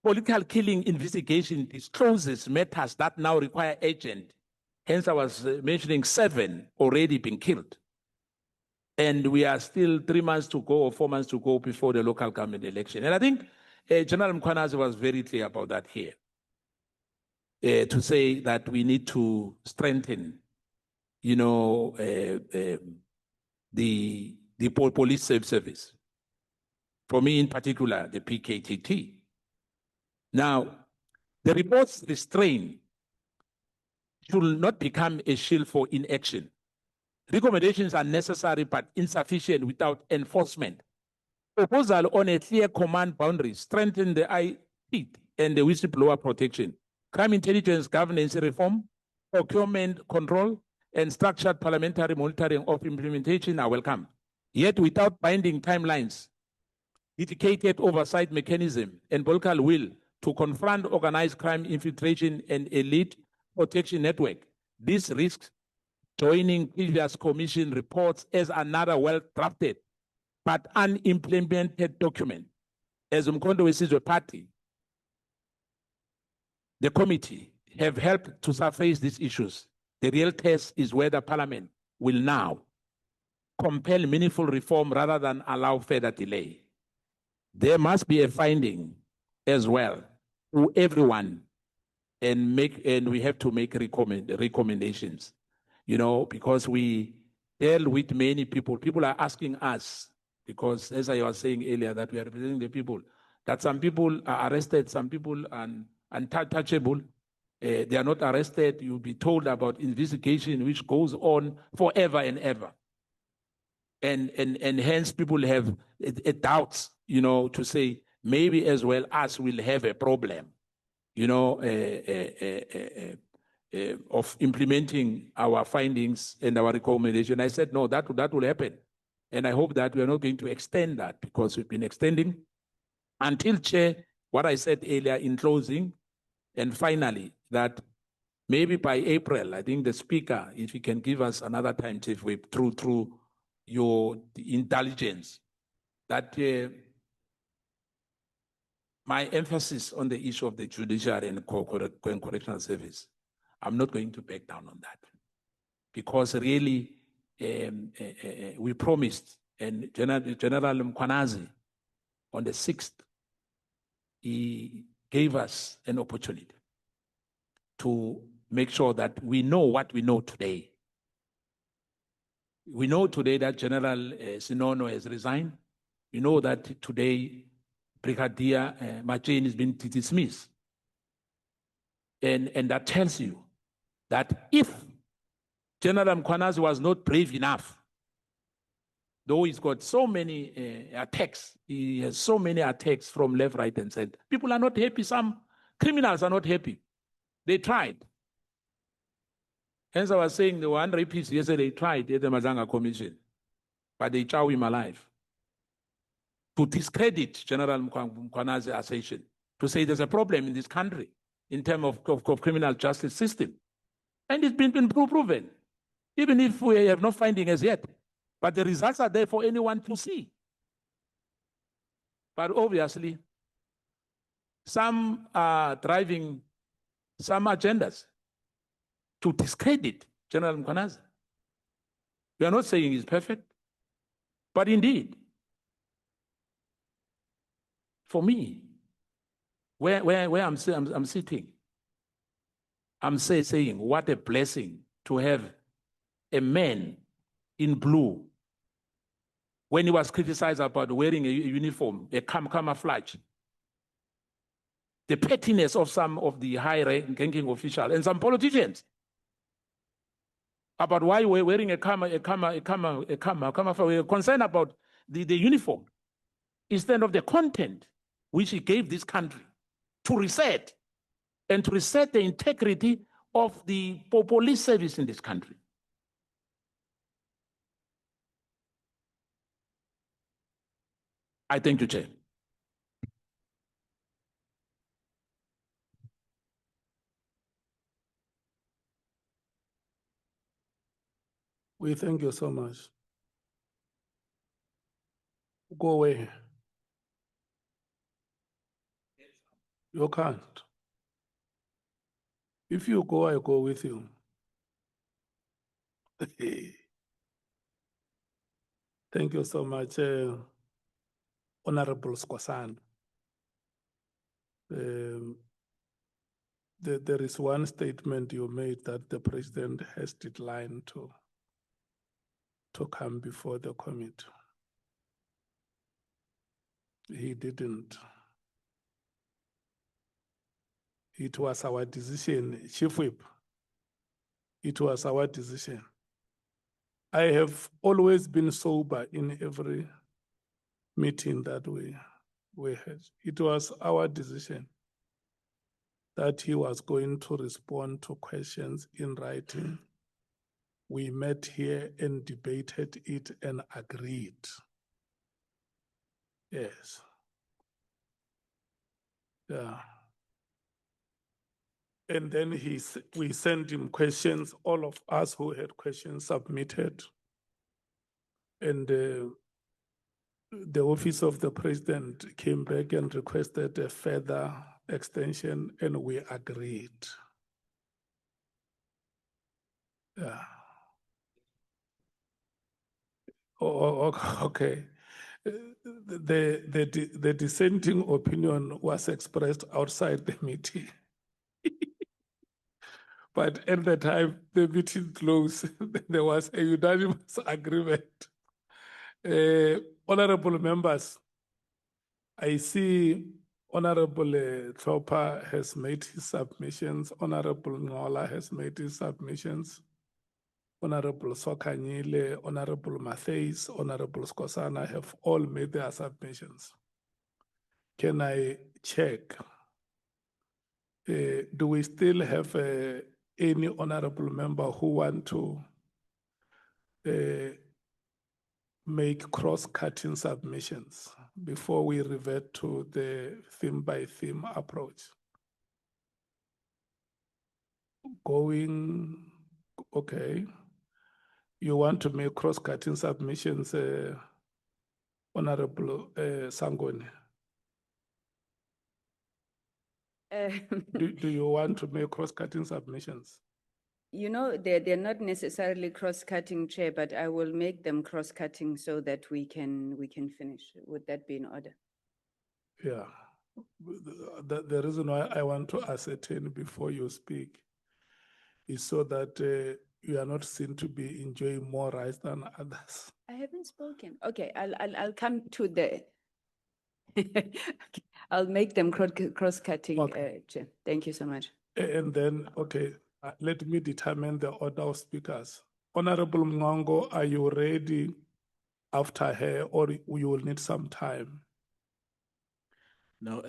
political killing investigation discloses matters that now require urgent. Hence, I was mentioning 7 already being killed. And we are still 3 months to go or 4 months to go before the local government election. And I think General Mkwanazi was very clear about that here, to say that we need to strengthen, the police service. For me in particular, the PKTT. Now, the report's restraint should not become a shield for inaction. Recommendations are necessary but insufficient without enforcement. Proposal on a clear command boundary, strengthen the IP and the whistleblower protection, crime intelligence governance reform, procurement control, and structured parliamentary monitoring of implementation are welcome. Yet without binding timelines, dedicated oversight mechanism, and political will to confront organized crime infiltration and elite protection network, this risks joining previous commission reports as another well-drafted but unimplemented document. As Umkhonto Wesizwe Party, the committee have helped to surface these issues. The real test is whether Parliament will now compel meaningful reform rather than allow further delay. There must be a finding as well to everyone, and we have to make recommendations, because we deal with many people. People are asking us, because as I was saying earlier, that we are representing the people, that some people are arrested, some people are untouchable. They are not arrested. You'll be told about investigation which goes on forever and ever. And hence people have doubts, to say maybe as well us will have a problem, of implementing our findings and our recommendation. I said, no, that will happen. And I hope that we are not going to extend that, because we've been extending until, Chair, what I said earlier in closing, and finally, that maybe by April, I think the Speaker, if he can give us another time, Chief Whip, through your intelligence, that my emphasis on the issue of the judiciary and correctional service, I'm not going to back down on that, because really we promised, and General Mkwanazi on the 6th, he gave us an opportunity to make sure that we know what we know today. We know today that General Sinono has resigned. We know that today Brigadier Machene has been dismissed. And that tells you that if General Mkwanazi was not brave enough, though he's got so many attacks, he has so many attacks from left, right, and center. People are not happy. Some criminals are not happy. They tried. Hence I was saying the one rapist yesterday tried at the Mazanga Commission, but they chow him alive. To discredit General Mkwanazi's assertion, to say there's a problem in this country. in terms of criminal justice system. And it's been proven, even if we have no finding as yet. But the results are there for anyone to see. But obviously, some are driving some agendas to discredit General Mkwanazi. We are not saying he's perfect, but indeed, for me, where I'm sitting, I'm saying what a blessing to have a man in blue when he was criticized about wearing a uniform, a camouflage. The pettiness of some of the high-ranking officials and some politicians about why we're wearing a camouflage. We're concerned about the uniform instead of the content which he gave this country to reset and to reset the integrity of the police service in this country. I thank you, Chair. We thank you so much. Go away. You can't. If you go, I go with you. Thank you so much, Honorable Skwasan. There is one statement you made that the president has declined to come before the committee. He didn't. It was our decision, Chief Whip. It was our decision. I have always been sober in every meeting that we had. It was our decision that he was going to respond to questions in writing. We met here and debated it and agreed. Yes. Yeah. And then we sent him questions, all of us who had questions submitted. And the office of the president came back and requested a further extension, and we agreed. Yeah. Okay. The dissenting opinion was expressed outside the meeting. But at the time the meeting closed, there was a unanimous agreement. Honorable members, I see Honorable Tropa has made his submissions. Honorable Ngola has made his submissions. Honorable Sokanyile, Honorable Mattheys, Honorable Skosana have all made their submissions. Can I check? Do we still have any honorable member who want to make cross-cutting submissions before we revert to the theme-by-theme approach? Going, okay. You want to make cross-cutting submissions, Honorable Sangoni? Do you want to make cross-cutting submissions? You know, they're not necessarily cross-cutting, Chair, but I will make them cross-cutting so that we can finish. Would that be in order? Yeah. The reason why I want to ascertain before you speak is so that you are not seen to be enjoying more rights than others. I haven't spoken. Okay, I'll come to the. I'll make them cross-cutting, Okay. Chair. Thank you so much. And then, okay, let me determine the order of speakers. Honorable Mngongo, are you ready after her, or you will need some time? No,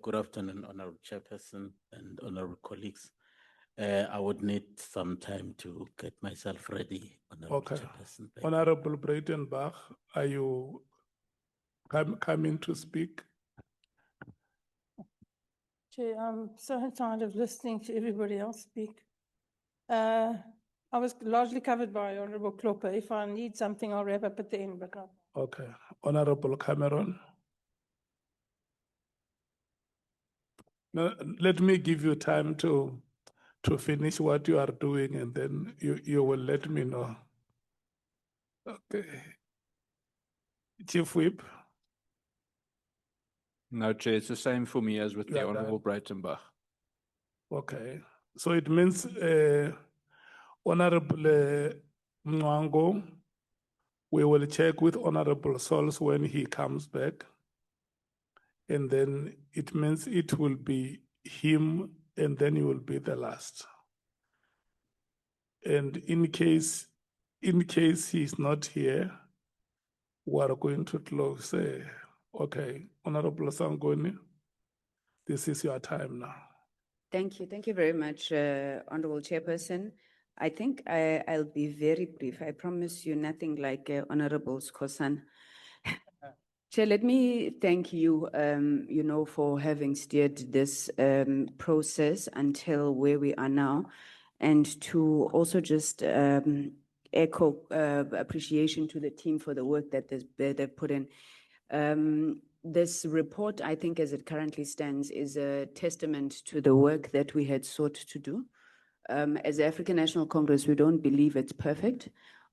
good afternoon, Honorable Chairperson and Honorable colleagues. I would need some time to get myself ready, Honorable Okay. Chairperson. Thank you. Honorable Breitenbach, are you coming to speak? Chair, I'm so tired of listening to everybody else speak. I was largely covered by Honourable Klopper. If I need something, I'll wrap up at the end, but not. Okay, Honorable Cameron. Now, let me give you time to finish what you are doing, and then you will let me know. Okay. Chief Whip. No, Chair, it's the same for me as with You the are Honourable Breitenbach. Okay, so it means Honorable Mwango, we will check with Honorable Sols when he comes back. And then it means it will be him, and then you will be the last. And in case he's not here, we are going to close. Okay, Honorable Sangoni, this is your time now. Thank you very much, Honorable Chairperson. I think I'll be very brief. I promise you nothing like Honorable Skosan. Chair, let me thank you, for having steered this process until where we are now, and to also just echo appreciation to the team for the work that they've put in. This report, I think, as it currently stands, is a testament to the work that we had sought to do. As the African National Congress, we don't believe it's perfect,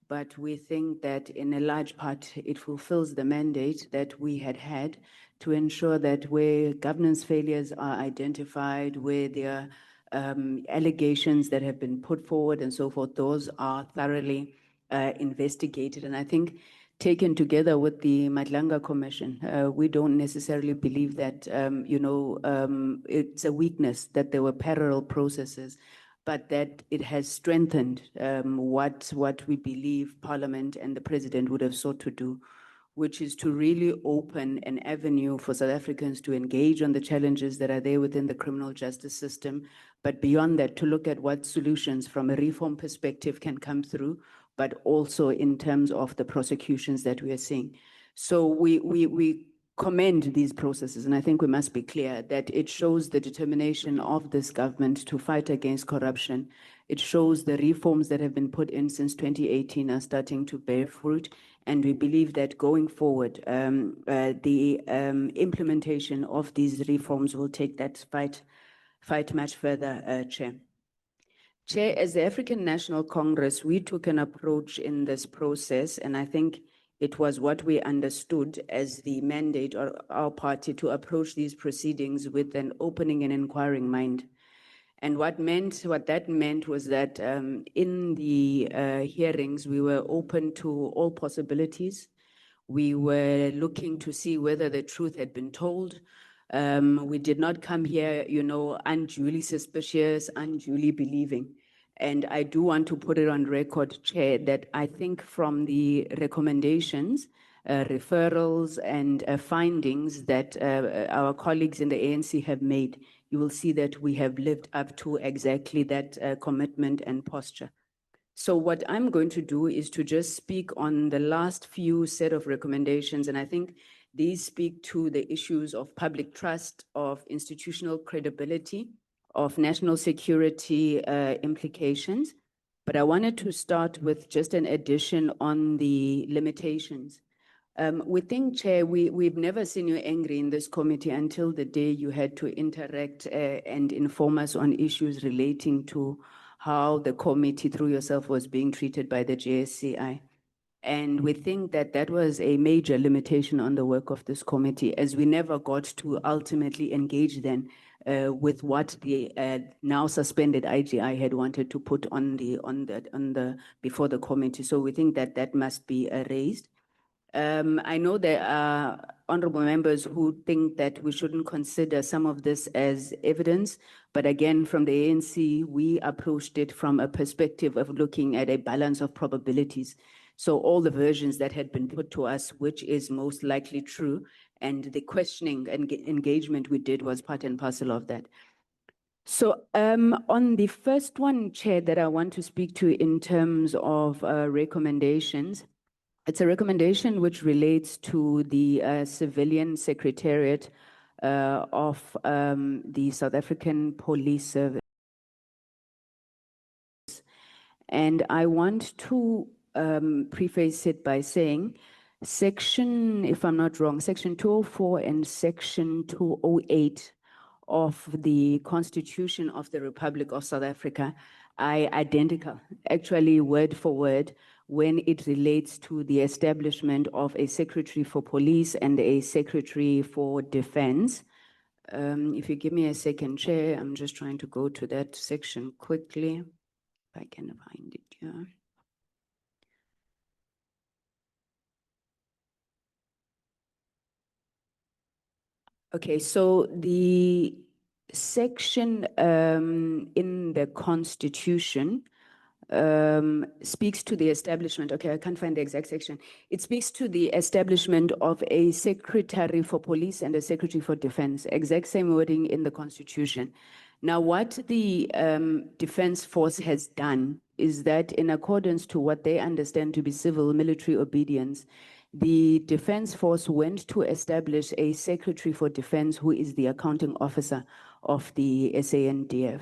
but we think that in a large part, it fulfills the mandate that we had to ensure that where governance failures are identified, where there are allegations that have been put forward and so forth, those are thoroughly investigated. And I think taken together with the Madlanga Commission, we don't necessarily believe that, it's a weakness that there were parallel processes, but that it has strengthened what we believe Parliament and the President would have sought to do, which is to really open an avenue for South Africans to engage on the challenges that are there within the criminal justice system, but beyond that, to look at what solutions from a reform perspective can come through, but also in terms of the prosecutions that we are seeing. So we commend these processes, and I think we must be clear that it shows the determination of this government to fight against corruption. It shows the reforms that have been put in since 2018 are starting to bear fruit, and we believe that going forward, the implementation of these reforms will take that fight much further, Chair. Chair, as the African National Congress, we took an approach in this process, and I think it was what we understood as the mandate of our party to approach these proceedings with an opening and inquiring mind. And what that meant was that in the hearings, we were open to all possibilities. We were looking to see whether the truth had been told. We did not come here, unduly suspicious, unduly believing. And I do want to put it on record, Chair, that I think from the recommendations, referrals, and findings that our colleagues in the ANC have made, you will see that we have lived up to exactly that commitment and posture. So what I'm going to do is to just speak on the last few set of recommendations, and I think these speak to the issues of public trust, of institutional credibility, of national security implications. But I wanted to start with just an addition on the limitations. We think, Chair, we've never seen you angry in this committee until the day you had to interact and inform us on issues relating to how the committee through yourself was being treated by the JSCI. And we think that that was a major limitation on the work of this committee, as we never got to ultimately engage then with what the now suspended IGI had wanted to put on the before the committee. So we think that that must be raised. I know there are honorable members who think that we shouldn't consider some of this as evidence, but again, from the ANC, we approached it from a perspective of looking at a balance of probabilities. So all the versions that had been put to us, which is most likely true, and the questioning and engagement we did was part and parcel of that. So on the first one, Chair, that I want to speak to in terms of recommendations, it's a recommendation which relates to the Civilian Secretariat of the South African Police Service. And I want to preface it by saying section, if I'm not wrong, section 204 and section 208 of the Constitution of the Republic of South Africa are identical, actually word for word, when it relates to the establishment of a secretary for police and a secretary for defense. If you give me a second, Chair, I'm just trying to go to that section quickly, if I can find it here. Okay, so the section in the Constitution speaks to the establishment. Okay, I can't find the exact section. It speaks to the establishment of a secretary for police and a secretary for defense. Exact same wording in the Constitution. Now, what the Defense Force has done is that, in accordance to what they understand to be civil military obedience, the Defense Force went to establish a Secretary for Defense who is the accounting officer of the SANDF.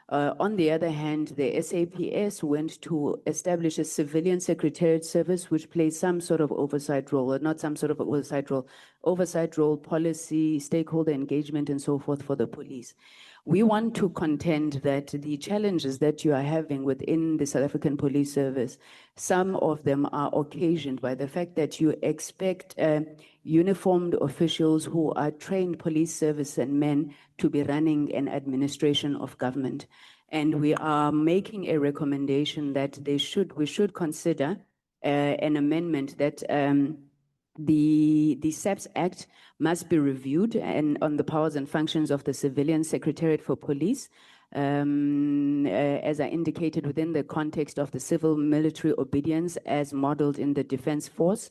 On the other hand, the SAPS went to establish a civilian secretariat service which plays some sort of oversight role, or not some sort of oversight role, policy, stakeholder engagement, and so forth for the police. We want to contend that the challenges that you are having within the South African Police Service, some of them are occasioned by the fact that you expect uniformed officials who are trained police service and men to be running an administration of government. And we are making a recommendation that we should consider an amendment that the SAPS Act must be reviewed and on the powers and functions of the Civilian Secretariat for Police, as I indicated, within the context of the civil military obedience as modeled in the Defense Force.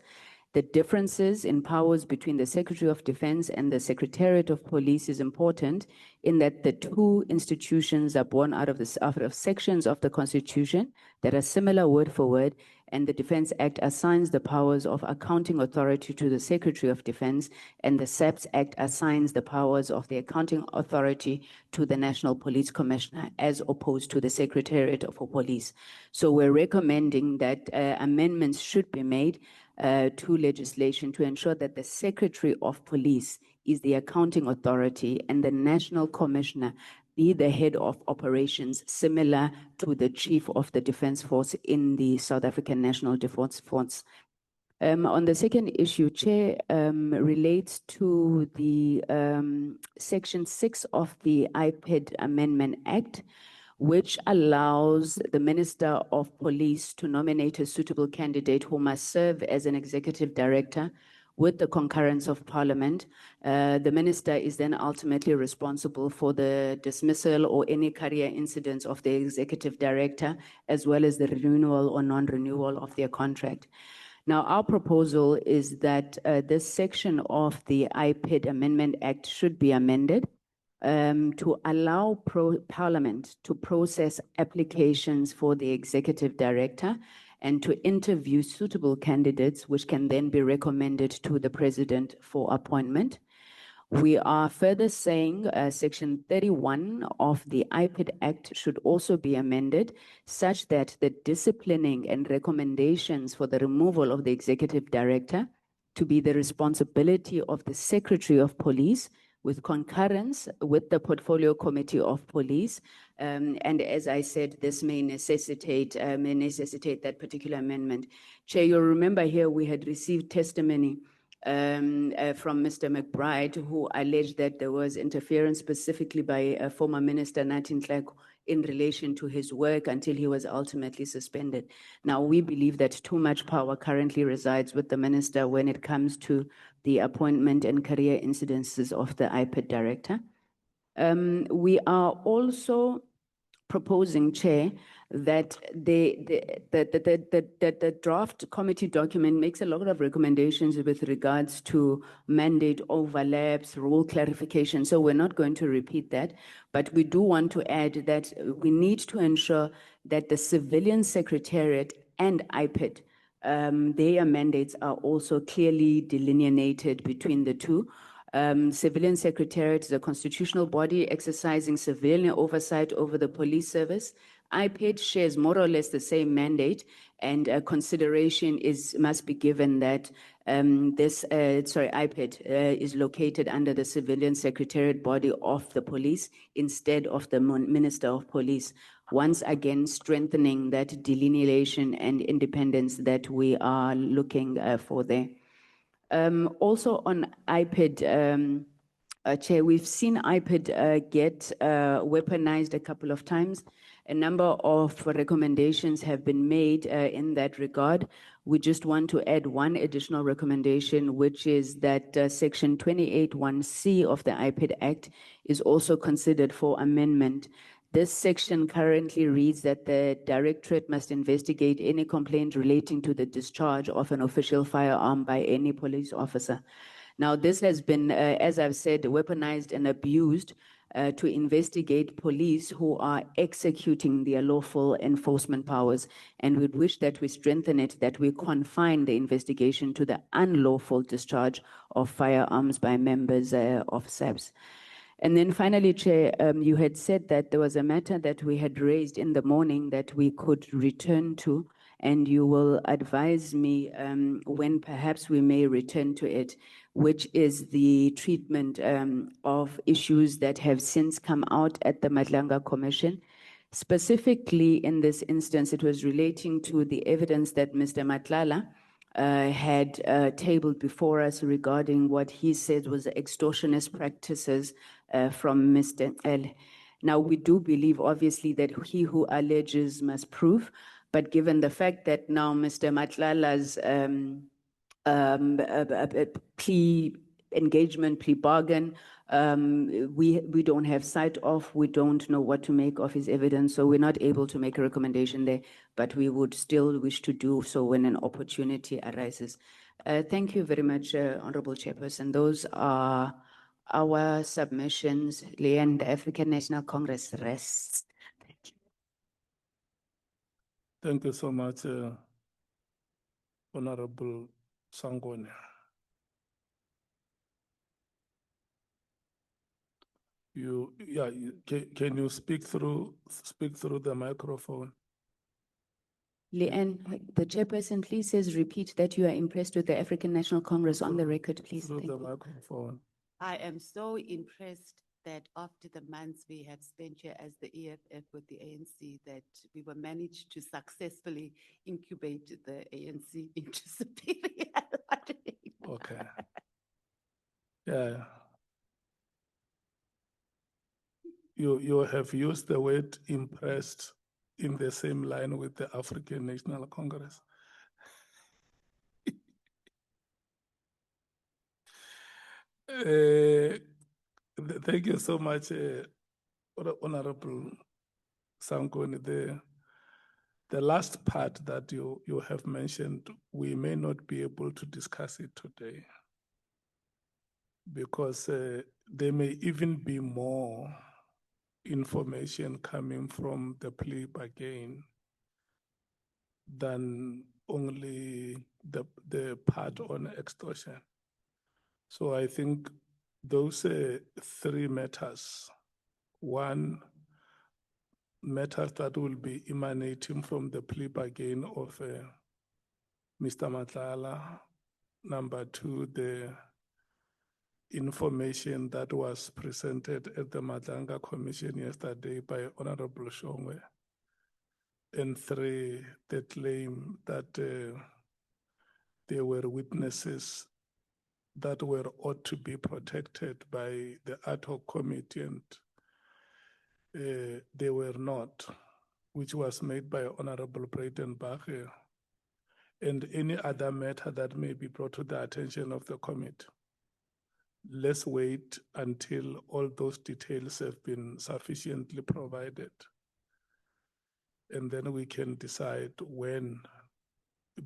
The differences in powers between the Secretary of Defense and the Secretariat of Police is important in that the two institutions are born out of sections of the Constitution that are similar word for word, and the Defense Act assigns the powers of accounting authority to the Secretary of Defense, and the SAPS Act assigns the powers of the accounting authority to the National Police Commissioner, as opposed to the Secretariat of Police. So we're recommending that amendments should be made to legislation to ensure that the Secretary of Police is the accounting authority and the National Commissioner be the head of operations, similar to the Chief of the Defense Force in the South African National Defense Force. On the second issue, Chair, relates to the Section 6 of the IPED Amendment Act, which allows the Minister of Police to nominate a suitable candidate who must serve as an executive director with the concurrence of Parliament. The Minister is then ultimately responsible for the dismissal or any career incidents of the executive director, as well as the renewal or non-renewal of their contract. Now, our proposal is that this section of the IPED Amendment Act should be amended to allow Parliament to process applications for the executive director and to interview suitable candidates, which can then be recommended to the President for appointment. We are further saying Section 31 of the IPED Act should also be amended such that the disciplining and recommendations for the removal of the executive director to be the responsibility of the Secretary of Police, with concurrence with the Portfolio Committee of Police. And as I said, this may necessitate that particular amendment. Chair, you'll remember here we had received testimony from Mr. McBride, who alleged that there was interference specifically by former Minister Nathi Nhleko in relation to his work until he was ultimately suspended. Now, we believe that too much power currently resides with the minister when it comes to the appointment and career incidences of the IPED director. We are also proposing, Chair, that the draft committee document makes a lot of recommendations with regards to mandate overlaps, rule clarification. So we're not going to repeat that, but we do want to add that we need to ensure that the Civilian Secretariat and IPED, their mandates are also clearly delineated between the two. Civilian Secretariat is a constitutional body exercising civilian oversight over the police service. IPED shares more or less the same mandate, and consideration must be given that IPED is located under the Civilian Secretariat body of the police instead of the Minister of Police, once again strengthening that delineation and independence that we are looking for there. Also on IPED, Chair, we've seen IPED get weaponized a couple of times. A number of recommendations have been made in that regard. We just want to add one additional recommendation, which is that Section 28(1)(c) of the IPED Act is also considered for amendment. This section currently reads that the Directorate must investigate any complaint relating to the discharge of an official firearm by any police officer. Now, this has been, as I've said, weaponized and abused to investigate police who are executing their lawful enforcement powers. And we'd wish that we strengthen it, that we confine the investigation to the unlawful discharge of firearms by members of SAPS. And then finally, Chair, you had said that there was a matter that we had raised in the morning that we could return to, and you will advise me when perhaps we may return to it, which is the treatment of issues that have since come out at the Madlanga Commission. Specifically, in this instance, it was relating to the evidence that Mr. Matlala had tabled before us regarding what he said was extortionist practices from Mr. L. Now, we do believe, obviously, that he who alleges must prove, but given the fact that now Mr. Matlala's plea bargain, we don't have sight of, we don't know what to make of his evidence, so we're not able to make a recommendation there, but we would still wish to do so when an opportunity arises. Thank you very much, Honorable Chairperson. Those are our submissions. Leanne, the African National Congress rests. Thank you. Thank you so much, Honorable Sangone. Can you speak through the microphone? Leanne, the chairperson, please says repeat that you are impressed with the African National Congress on the record, please. Through Thank the you. microphone. I am so impressed that after the months we have spent here as the EFF with the ANC, that we were managed to successfully incubate the ANC into superior. Okay. Yeah. You have used the word impressed in the same line with the African National Congress. Thank you so much, Honorable Sangoni. The last part that you have mentioned, we may not be able to discuss it today because there may even be more information coming from the plea bargain than only the part on extortion. So I think those three matters, one, matters that will be emanating from the plea bargain of Mr. Matlala. Number two, the information that was presented at the Madlanga Commission yesterday by Honorable Shongwe. And three, the claim that there were witnesses that were ought to be protected by the ad hoc committee and they were not, which was made by Honorable Breitenbach, and any other matter that may be brought to the attention of the committee. Let's wait until all those details have been sufficiently provided. And then we can decide when,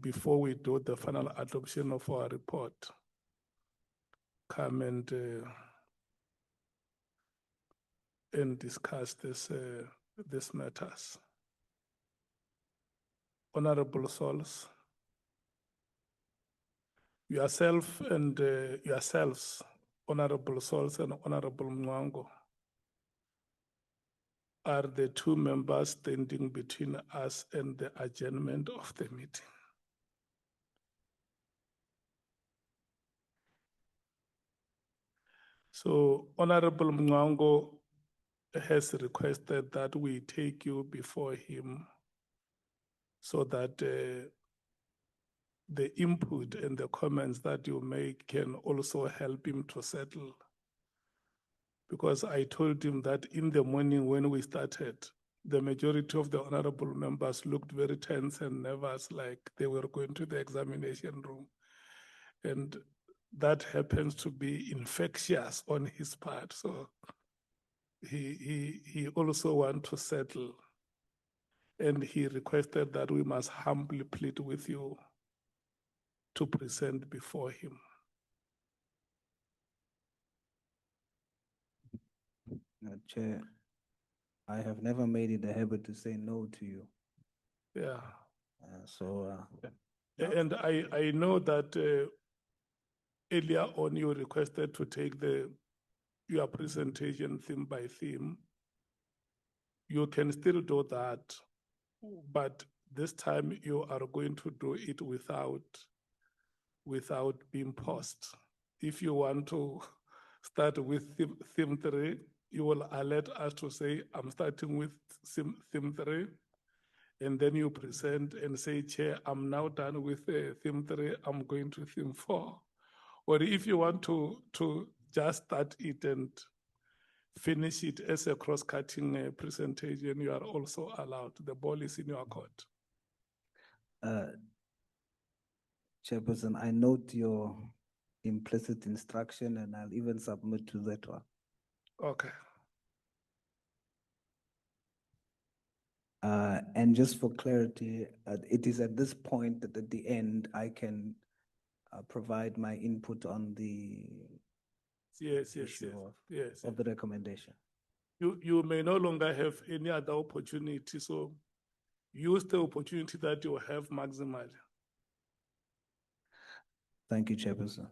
before we do the final adoption of our report, come and discuss this matters. Honorable Sols, yourself and yourselves Honorable Sols and Honorable Mwango are the two members standing between us and the adjournment of the meeting. So Honorable Mwango has requested that we take you before him so that the input and the comments that you make can also help him to settle. Because I told him that in the morning when we started, the majority of the honorable members looked very tense and nervous, like they were going to the examination room. And that happens to be infectious on his part. So he also wants to settle. And he requested that we must humbly plead with you to present before him. Chair, I have never made it a habit to say no to you. Yeah. And And I know that earlier on you requested to take your presentation theme by theme. You can still do that, but this time you are going to do it without being paused. If you want to start with theme 3, you will alert us to say, I'm starting with theme 3. And then you present and say, Chair, I'm now done with theme 3, I'm going to theme 4. Or if you want to just start it and finish it as a cross-cutting presentation, you are also allowed. The ball is in your court. Chairperson, I note your implicit instruction and I'll even submit to that one. Okay. And just for clarity, it is at this point that at the end I can provide my input on the Yes, issue yes. of the recommendation. You may no longer have any other opportunity, so use the opportunity that you have maximally. Thank you, Chairperson.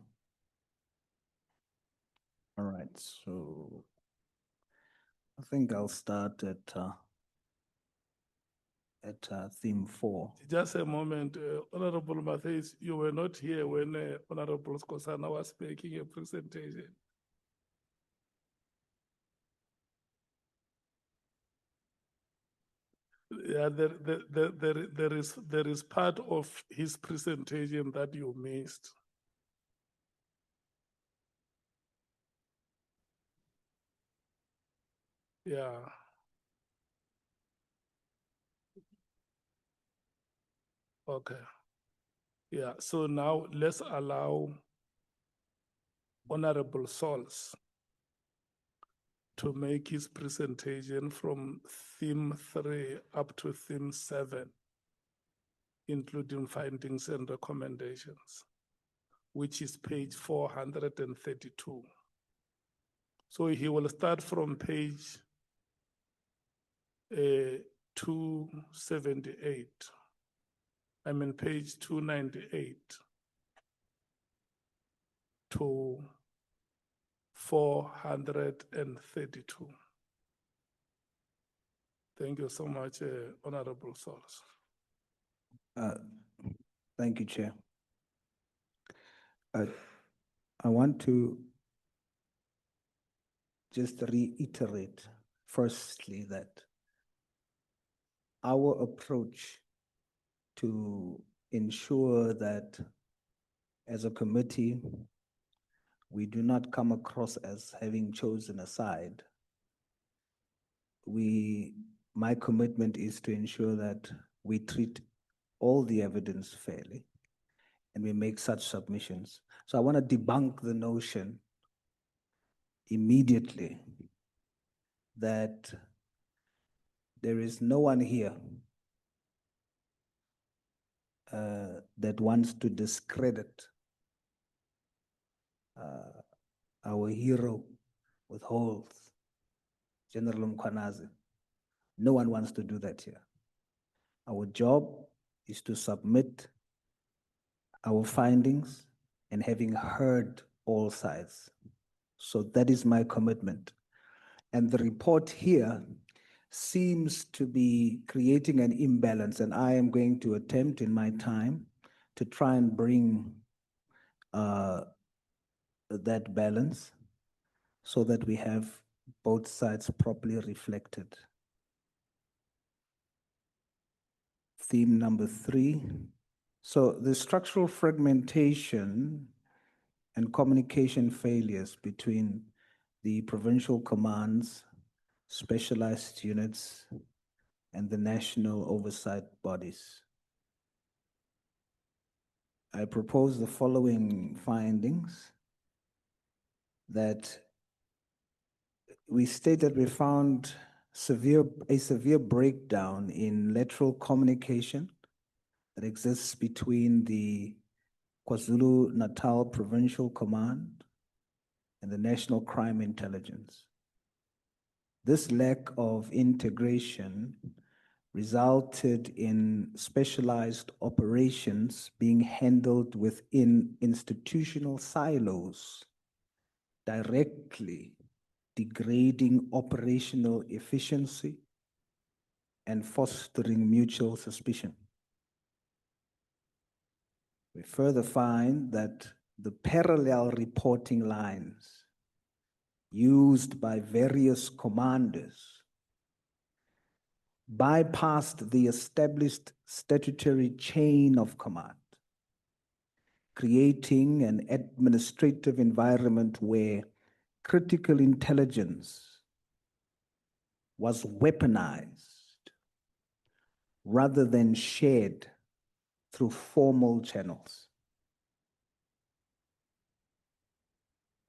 All right, so I think I'll start at theme 4. Just a moment, Honorable Mathis, you were not here when Honorable Skosana was making a presentation. Yeah, there is part of his presentation that you missed. Yeah. Okay. Yeah, so now let's allow Honorable Sols to make his presentation from theme 3 up to theme 7, including findings and recommendations, which is page 432. So he will start from page 278. I mean, page 298 to 432. Thank you so much, Honorable Sols. Thank you, Chair. I want to just reiterate, firstly, that our approach to ensure that as a committee, we do not come across as having chosen a side. My commitment is to ensure that we treat all the evidence fairly and we make such submissions. So I want to debunk the notion immediately that there is no one here that wants to discredit our hero with holes, General Mkwanazi. No one wants to do that here. Our job is to submit our findings and having heard all sides. So that is my commitment. And the report here seems to be creating an imbalance, and I am going to attempt in my time to try and bring that balance so that we have both sides properly reflected. Theme number 3. So the structural fragmentation and communication failures between the provincial commands, specialized units, and the national oversight bodies. I propose the following findings: that we state that we found a severe breakdown in lateral communication that exists between the KwaZulu-Natal Provincial Command and the National Crime Intelligence. This lack of integration resulted in specialized operations being handled within institutional silos, directly degrading operational efficiency and fostering mutual suspicion. We further find that the parallel reporting lines used by various commanders bypassed the established statutory chain of command, creating an administrative environment where critical intelligence was weaponized rather than shared through formal channels.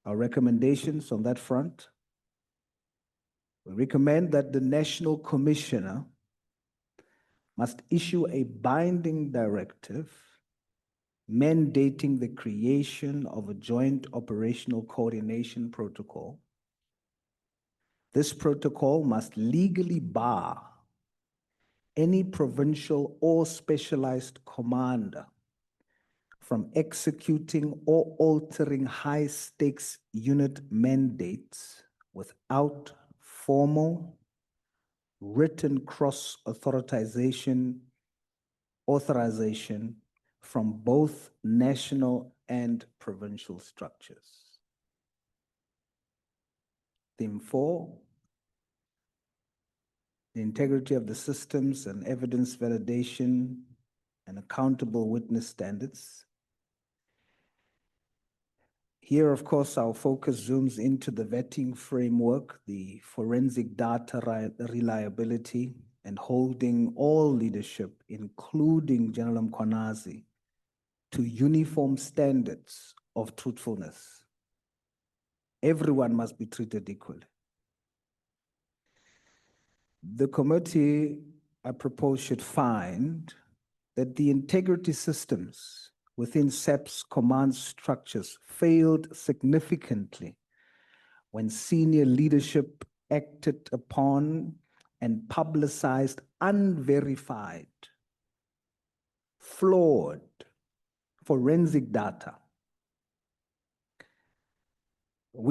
Our recommendations on that front: we recommend that the National Commissioner must issue a binding directive mandating the creation of a joint operational coordination protocol. This protocol must legally bar any provincial or specialized commander from executing or altering high-stakes unit mandates without formal, written authorization from both national and provincial structures. Theme 4, the integrity of the systems and evidence validation and accountable witness standards. Here, of course, our focus zooms into the vetting framework, the forensic data reliability, and holding all leadership, including General Mkwanazi, to uniform standards of truthfulness. Everyone must be treated equally. The committee, I propose, should find that the integrity systems within SAP's command structures failed significantly when senior leadership acted upon and publicized unverified, flawed forensic data